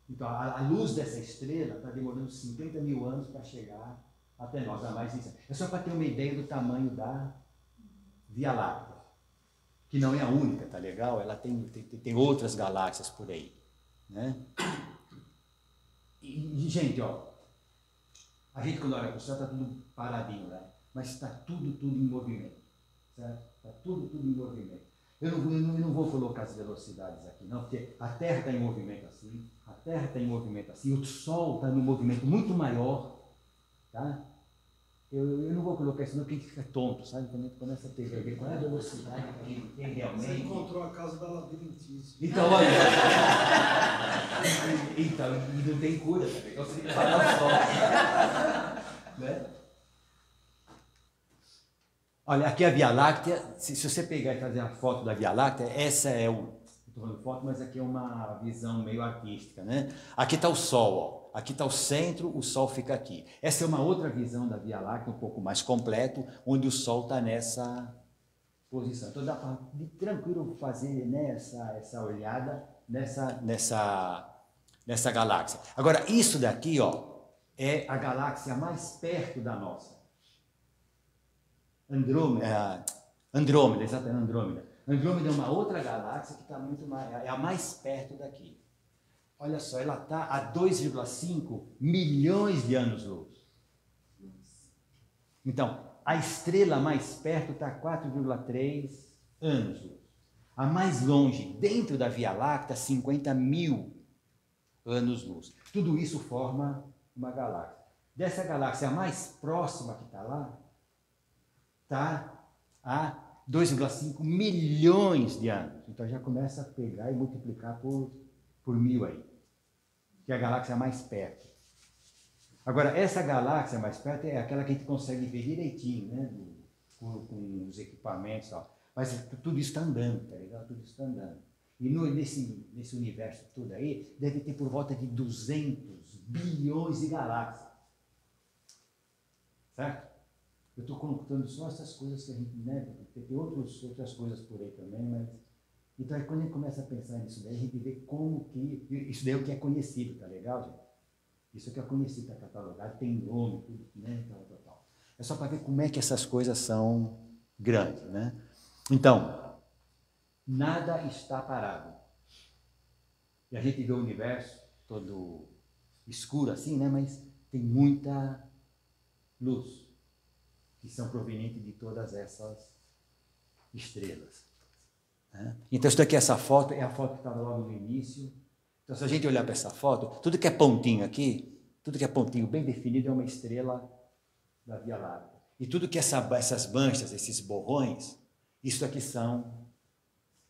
Então, a luz dessa estrela está demorando 50.000 anos para chegar até nós, a mais distante. É só para ter uma ideia do tamanho da Via Láctea, que não é a única, tá legal? Ela tem outras galáxias por aí, né? E gente, ó, a gente quando olha para o céu está tudo paradinho, né? Mas está tudo em movimento, certo? Está tudo em movimento. Eu não vou colocar as velocidades aqui, não, porque a Terra está em movimento assim, a Terra está em movimento assim, o Sol está em movimento muito maior, tá? Eu não vou colocar isso não, porque a gente fica tonto, sabe? Quando a gente começa a ver qual é a velocidade que a gente tem realmente. Você encontrou a causa da labirintite. Então, olha. Então, e não tem cura, tá? Então você tem que parar o Sol. Né? Olha, aqui a Via Láctea, se você pegar e fazer a foto da Via Láctea, essa é estou falando foto, mas aqui é uma visão meio artística, né? Aqui está o Sol, ó. Aqui está o centro, o Sol fica aqui. Essa é uma outra visão da Via Láctea, um pouco mais completo, onde o Sol está nessa posição. Então dá para tranquilo fazer, né, essa olhada nessa galáxia. Agora, isso daqui, ó, é a galáxia mais perto da nossa. Andrômeda, exatamente, Andrômeda. Andrômeda é uma outra galáxia que está muito mais, é a mais perto daqui. Olha só, ela está a 2,5 milhões de anos-luz. Então, a estrela mais perto está a 4,3 anos-luz. A mais longe, dentro da Via Láctea, 50.000 anos-luz. Tudo isso forma uma galáxia. Dessa galáxia, a mais próxima que está lá, está a 2,5 milhões de anos. Então já começa a pegar e multiplicar por 1000 aí, que é a galáxia mais perto. Agora, essa galáxia mais perto é aquela que a gente consegue ver direitinho, né? Com os equipamentos e tal. Mas tudo isso está andando, tá legal? Tudo isso está andando. E nesse universo todo aí, deve ter por volta de 200 bilhões de galáxias. Certo? Eu estou contando só essas coisas que a gente, né? Tem outras coisas por aí também, mas... Então, aí, quando a gente começa a pensar nisso daí, a gente vê como que... Isso daí é o que é conhecido, tá legal, gente? Isso que é conhecido, está catalogado, tem nome, tudo, né? Tal. É só para ver como é que essas coisas são grandes, né? Então, nada está parado. E a gente vê o universo todo escuro assim, né? Mas tem muita luz que são provenientes de todas essas estrelas. Né? Então, isso daqui, essa foto, é a foto que estava logo no início. Então, se a gente olhar para essa foto, tudo que é pontinho aqui, tudo que é pontinho bem definido é uma estrela da Via Láctea. E tudo que essas manchas, esses borrões, isso aqui são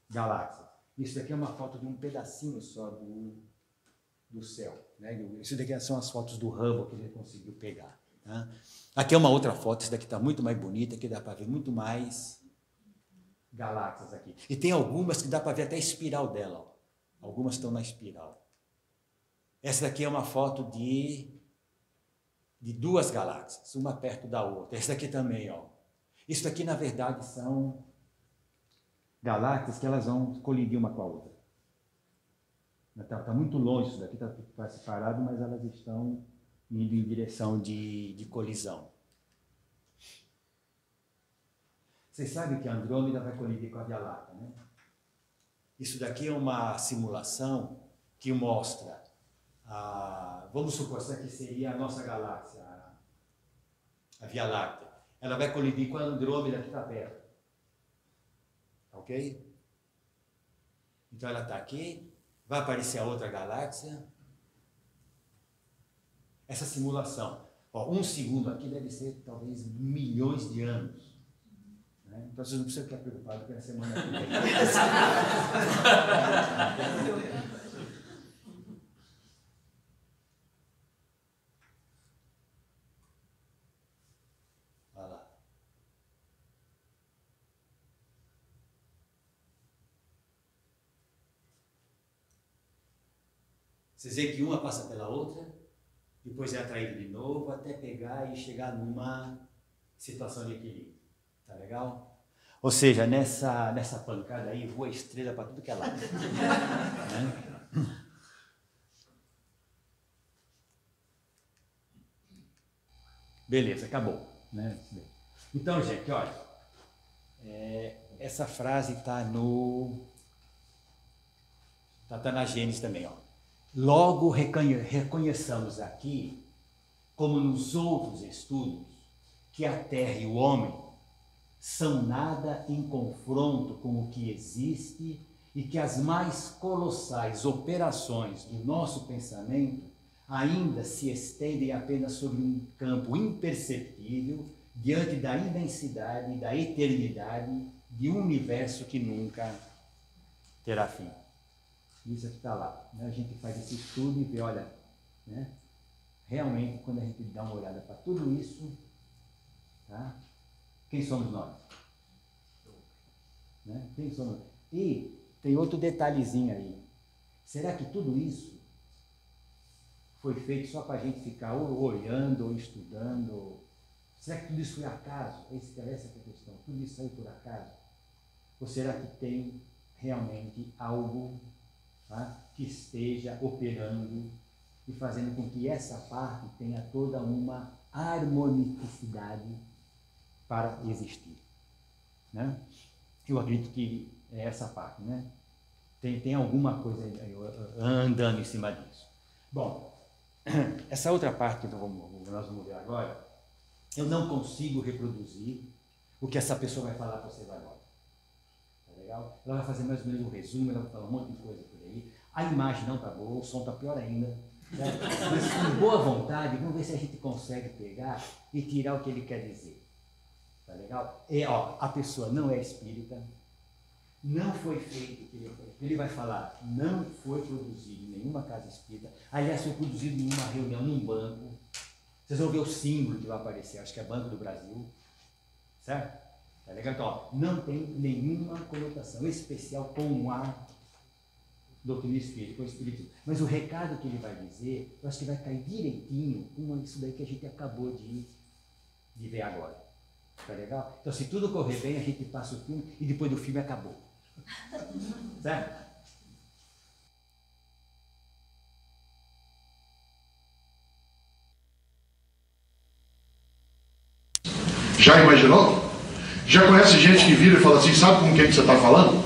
galáxias. Isso aqui é uma foto de um pedacinho só do céu. Né? Isso daqui são as fotos do Hubble que ele conseguiu pegar. Tá? Aqui é uma outra foto, essa daqui está muito mais bonita, que dá para ver muito mais galáxias aqui. E tem algumas que dá para ver até a espiral dela. Ó. Algumas estão na espiral. Essa daqui é uma foto de duas galáxias, uma perto da outra. Essa daqui também, ó. Isso daqui, na verdade, são galáxias que elas vão colidir uma com a outra. Está muito longe isso daqui, está separado, mas elas estão indo em direção de colisão. Vocês sabem que a Andrômeda vai colidir com a Via Láctea, né? Isso daqui é uma simulação que mostra, vamos supor, essa aqui seria a nossa galáxia, a Via Láctea. Ela vai colidir com a Andrômeda que está perto. Ok? Então ela está aqui, vai aparecer a outra galáxia. Essa simulação, ó, 1 segundo aqui deve ser talvez milhões de anos. Né? Então vocês não precisam ficar preocupados com a semana que vem. Olha lá. Vocês veem que uma passa pela outra, depois é atraído de novo, até pegar e chegar numa situação de equilíbrio. Tá legal? Ou seja, nessa pancada aí, voa estrela para tudo que é lado. Né? Beleza, acabou. Né? Então, gente, olha, essa frase está tá na Gênesis também, ó. Logo reconheçamos aqui, como nos outros estudos, que a Terra e o homem são nada em confronto com o que existe e que as mais colossais operações do nosso pensamento ainda se estendem apenas sobre um campo imperceptível diante da imensidade e da eternidade de um universo que nunca terá fim. Isso aqui está lá. Né? A gente faz esse estudo e vê, olha, né? Realmente, quando a gente dá uma olhada para tudo isso, tá? Quem somos nós? Né? Quem somos? E tem outro detalhezinho aí. Será que tudo isso foi feito só para a gente ficar olhando ou estudando? Será que tudo isso foi acaso? Essa é a questão. Tudo isso saiu por acaso? Ou será que tem realmente algo, tá, que esteja operando e fazendo com que essa parte tenha toda uma harmonicidade para existir? Né? Eu acredito que é essa parte, né? Tem alguma coisa andando em cima disso. Bom, essa outra parte que nós vamos ver agora, eu não consigo reproduzir o que essa pessoa vai falar para você agora. Tá legal? Ela vai fazer mais ou menos um resumo, ela vai falar um monte de coisa por aí. A imagem não está boa, o som está pior ainda. Certo? Mas com boa vontade, vamos ver se a gente consegue pegar e tirar o que ele quer dizer. Tá legal? A pessoa não é espírita, não foi feito, ele vai falar, não foi produzido em nenhuma casa espírita, aliás, foi produzido em uma reunião num banco. Vocês vão ver o símbolo que vai aparecer, acho que é Banco do Brasil, certo? Tá legal? Então, não tem nenhuma conotação especial com a doutrina espírita, com o espiritismo. Mas o recado que ele vai dizer, eu acho que vai cair direitinho com isso daí que a gente acabou de ver agora. Tá legal? Então, se tudo correr bem, a gente passa o filme e depois do filme acabou. Certo? Já imaginou? Já conhece gente que vira e fala assim, sabe com quem que você está falando?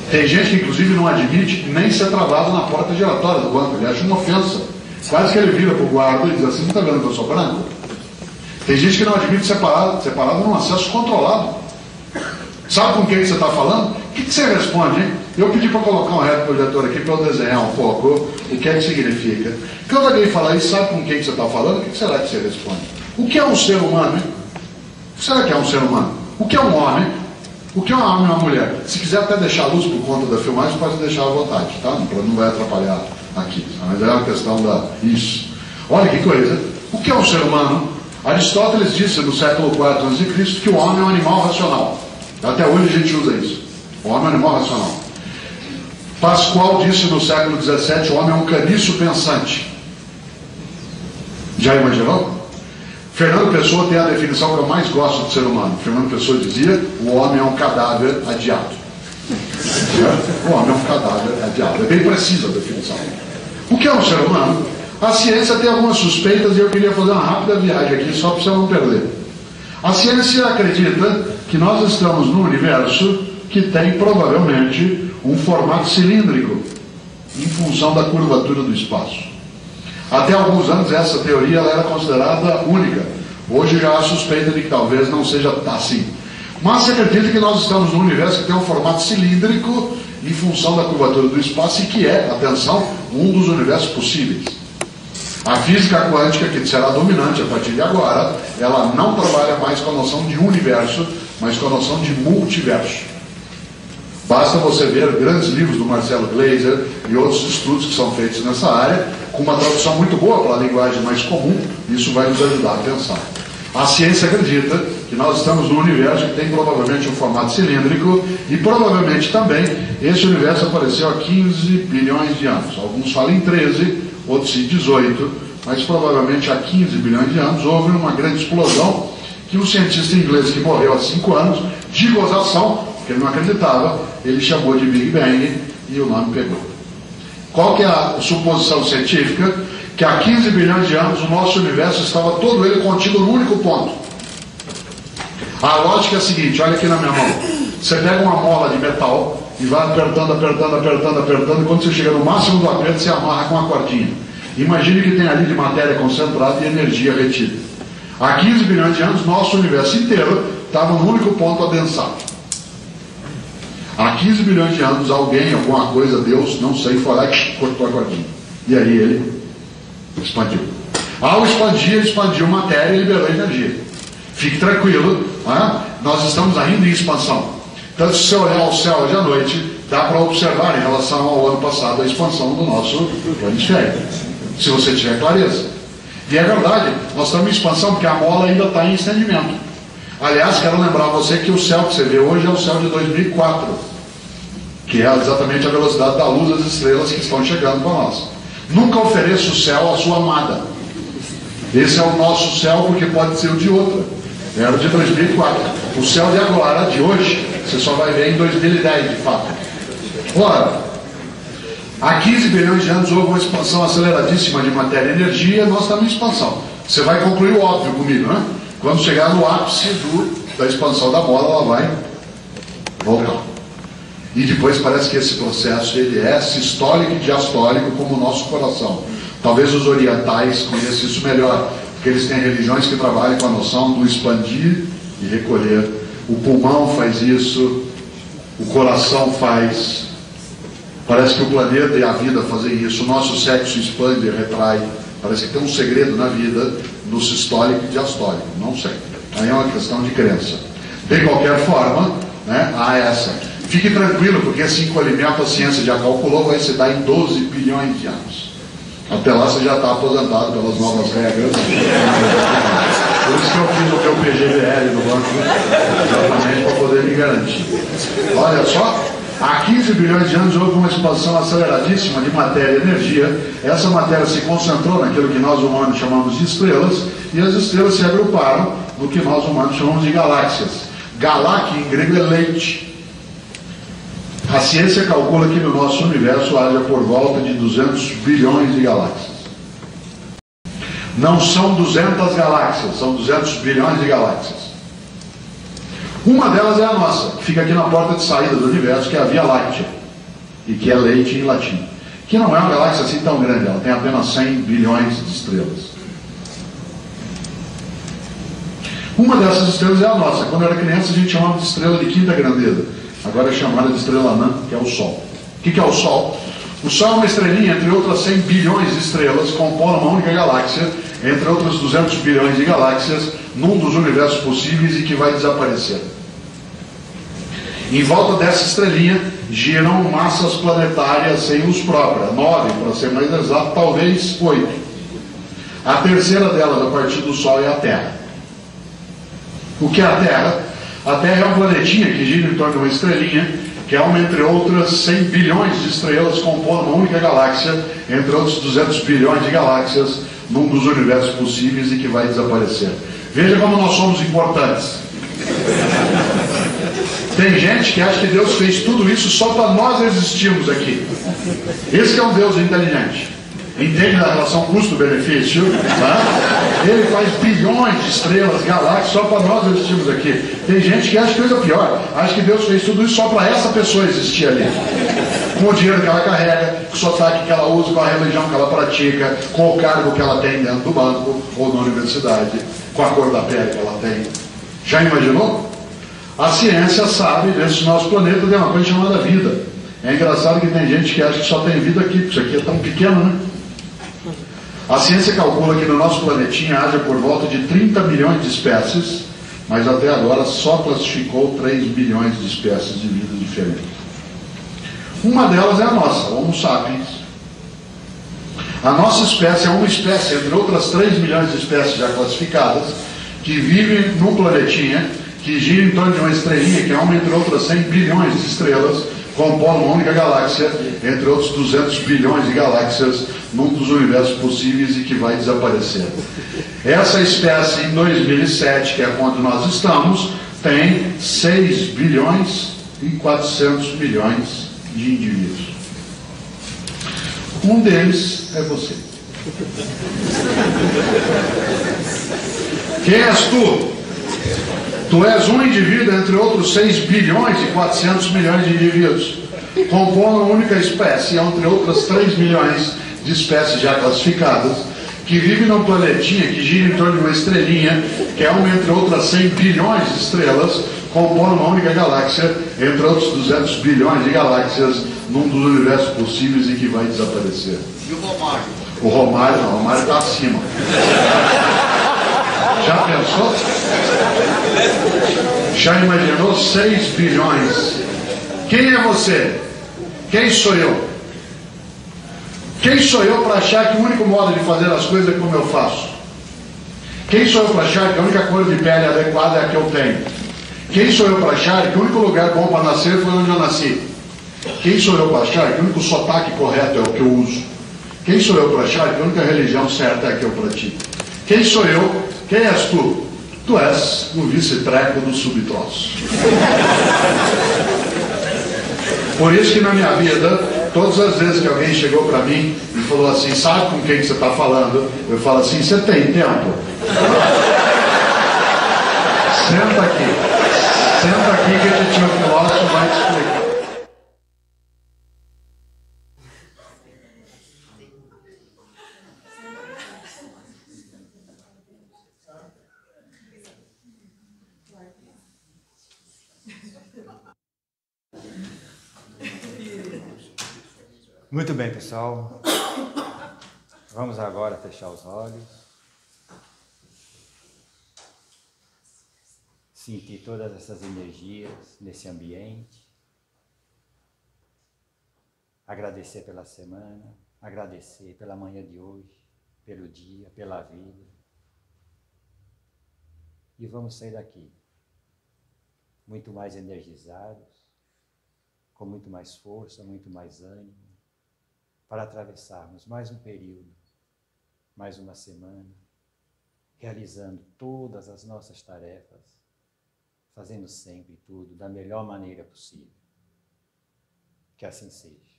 Tem gente que inclusive não admite nem ser travado na porta giratória do banco. Ele acha uma ofensa. Quase que ele vira para o guarda e diz assim, não está vendo que eu sou branco? Tem gente que não admite separado num acesso controlado. Sabe com quem você está falando? O que você responde, hein? Eu pedi para colocar um reto projetor aqui para eu desenhar um pouco o que é que significa. Quando alguém falar isso, sabe com quem você está falando? O que será que você responde? O que é um ser humano, hein? O que será que é um ser humano? O que é um homem? O que é uma alma e uma mulher? Se quiser até deixar a luz por conta da filmagem, pode deixar à vontade, tá? Não vai atrapalhar aqui. Mas é uma questão da... Isso. Olha que coisa. O que é um ser humano? Aristóteles disse no século IV a.C. que o homem é um animal racional. Até hoje a gente usa isso. O homem é um animal racional. Pascoal disse no século XVII: o homem é um caniço pensante. Já imaginou? Fernando Pessoa tem a definição que eu mais gosto do ser humano. Fernando Pessoa dizia: o homem é um cadáver adiado. O homem é um cadáver adiado. É bem precisa a definição. O que é um ser humano? A ciência tem algumas suspeitas e eu queria fazer uma rápida viagem aqui só para você não perder. A ciência acredita que nós estamos num universo que tem provavelmente um formato cilíndrico em função da curvatura do espaço. Até alguns anos essa teoria ela era considerada única. Hoje já há suspeita de que talvez não seja assim. Mas se acredita que nós estamos num universo que tem um formato cilíndrico em função da curvatura do espaço e que é, atenção, um dos universos possíveis. A física quântica, que será dominante a partir de agora, ela não trabalha mais com a noção de universo, mas com a noção de multiverso. Basta você ver grandes livros do Marcelo Gleiser e outros estudos que são feitos nessa área, com uma tradução muito boa para a linguagem mais comum, isso vai nos ajudar a pensar. A ciência acredita que nós estamos num universo que tem provavelmente um formato cilíndrico e provavelmente também esse universo apareceu há 15 bilhões de anos. Alguns falam em 13, outros em 18, mas provavelmente há 15 bilhões de anos houve uma grande explosão que um cientista inglês que morreu há 5 anos, de gozação, porque ele não acreditava, ele chamou de Big Bang e o nome pegou. Qual que é a suposição científica? Que há 15 bilhões de anos o nosso universo estava todo ele contido num único ponto. A lógica é a seguinte, olha aqui na minha mão. Você pega uma mola de metal e vai apertando, apertando, apertando, apertando, e quando você chega no máximo do aperto, você amarra com uma cordinha. Imagine que tem ali de matéria concentrada e energia retida. Há 15 bilhões de anos, nosso universo inteiro estava num único ponto adensado. Há 15 bilhões de anos, alguém, alguma coisa, Deus, não sei, foi lá e cortou a cordinha. E aí ele expandiu. Ao expandir, ele expandiu matéria e liberou energia. Fique tranquilo, nós estamos ainda em expansão. Então, se você olhar o céu hoje à noite, dá para observar em relação ao ano passado a expansão do nosso planisfério, se você tiver clareza. E é verdade, nós estamos em expansão porque a mola ainda está em estendimento. Aliás, quero lembrar a você que o céu que você vê hoje é o céu de 2004, que é exatamente a velocidade da luz das estrelas que estão chegando para nós. Nunca ofereça o céu à sua amada. Esse é o nosso céu porque pode ser o de outra. Era o de 2004. O céu de agora, de hoje, você só vai ver em 2010, de fato. Ora, há 15 bilhões de anos houve uma expansão aceleradíssima de matéria e energia, nós estamos em expansão. Você vai concluir o óbvio comigo, né? Quando chegar no ápice da expansão da bola, ela vai voltar. E depois parece que esse processo ele é sistólico e diastólico como o nosso coração. Talvez os orientais conheçam isso melhor, porque eles têm religiões que trabalham com a noção do expandir e recolher. O pulmão faz isso, o coração faz. Parece que o planeta e a vida fazem isso. O nosso sexo expande e retrai. Parece que tem um segredo na vida no sistólico e diastólico. Não sei. Aí é uma questão de crença. De qualquer forma, né, há essa. Fique tranquilo, porque esse encolhimento a ciência já calculou vai se dar em 12 bilhões de anos. Até lá você já está aposentado pelas novas regras. Por isso que eu fiz o meu PGBL no banco, exatamente para poder me garantir. Olha só, há 15 bilhões de anos houve uma expansão aceleradíssima de matéria e energia. Essa matéria se concentrou naquilo que nós humanos chamamos de estrelas, e as estrelas se agruparam no que nós humanos chamamos de galáxias. Galáxia em grego é leite. A ciência calcula que no nosso universo haja por volta de 200 bilhões de galáxias. Não são 200 galáxias, são 200 bilhões de galáxias. Uma delas é a nossa, que fica aqui na porta de saída do universo, que é a Via Láctea, e que é leite em latim. Que não é uma galáxia assim tão grande, ela tem apenas 100 bilhões de estrelas. Uma dessas estrelas é a nossa. Quando eu era criança a gente chamava de estrela de quinta grandeza. Agora é chamada de estrela anã, que é o Sol. O que é o Sol? O Sol é uma estrelinha, entre outras 100 bilhões de estrelas, compondo uma única galáxia, entre outras 200 bilhões de galáxias, num dos universos possíveis e que vai desaparecer. Em volta dessa estrelinha giram massas planetárias sem luz própria, 9 para ser mais exato, talvez 8. A terceira delas, a partir do Sol, é a Terra. O que é a Terra? A Terra é um planetinha que gira em torno de uma estrelinha, que é uma, entre outras, 100 bilhões de estrelas compondo uma única galáxia, entre outros 200 bilhões de galáxias, num dos universos possíveis e que vai desaparecer. Veja como nós somos importantes. Tem gente que acha que Deus fez tudo isso só para nós existirmos aqui. Esse que é um Deus inteligente. Entende a relação custo-benefício? Tá? Ele faz bilhões de estrelas, galáxias, só para nós existirmos aqui. Tem gente que acha coisa pior. Acha que Deus fez tudo isso só para essa pessoa existir ali. Com o dinheiro que ela carrega, com o sotaque que ela usa, com a religião que ela pratica, com o cargo que ela tem dentro do banco ou na universidade, com a cor da pele que ela tem. Já imaginou? A ciência sabe desse nosso planeta tem uma coisa chamada vida. É engraçado que tem gente que acha que só tem vida aqui, porque isso aqui é tão pequeno, né? A ciência calcula que no nosso planetinha haja por volta de 30 milhões de espécies, mas até agora só classificou 3 bilhões de espécies de vida diferentes. Uma delas é a nossa, Homo sapiens. A nossa espécie é uma espécie, entre outras 3 milhões de espécies já classificadas, que vive num planetinha que gira em torno de uma estrelinha, que é uma, entre outras 100 bilhões de estrelas, compondo uma única galáxia, entre outros 200 bilhões de galáxias, num dos universos possíveis e que vai desaparecer. Essa espécie, em 2007, que é quando nós estamos, tem 6 bilhões e 400 milhões de indivíduos. Um deles é você. Quem és tu? Tu és um indivíduo entre outros 6 bilhões e 400 milhões de indivíduos, compondo uma única espécie, entre outras 3 milhões de espécies já classificadas, que vive num planetinha que gira em torno de uma estrelinha, que é uma, entre outras 100 bilhões de estrelas, compondo uma única galáxia, entre outros 200 bilhões de galáxias, num dos universos possíveis e que vai desaparecer. E o Romário? O Romário não, o Romário está acima. Já pensou? Já imaginou 6 bilhões? Quem é você? Quem sou eu? Quem sou eu para achar que o único modo de fazer as coisas é como eu faço? Quem sou eu para achar que a única cor de pele adequada é a que eu tenho? Quem sou eu para achar que o único lugar bom para nascer foi onde eu nasci? Quem sou eu para achar que o único sotaque correto é o que eu uso? Quem sou eu para achar que a única religião certa é a que eu pratico? Quem sou eu? Quem és tu? Tu és o vice-treco do subtroço. Por isso que na minha vida, todas as vezes que alguém chegou para mim e falou assim, sabe com quem que você está falando? Eu falo assim, você tem tempo? Senta aqui. Senta aqui que a tio filósofo vai te explicar. Muito bem, pessoal. Vamos agora fechar os olhos. Sentir todas essas energias nesse ambiente. Agradecer pela semana, agradecer pela manhã de hoje, pelo dia, pela vida. E vamos sair daqui muito mais energizados, com muito mais força, muito mais ânimo, para atravessarmos mais um período, mais uma semana, realizando todas as nossas tarefas, fazendo sempre tudo da melhor maneira possível. Que assim seja.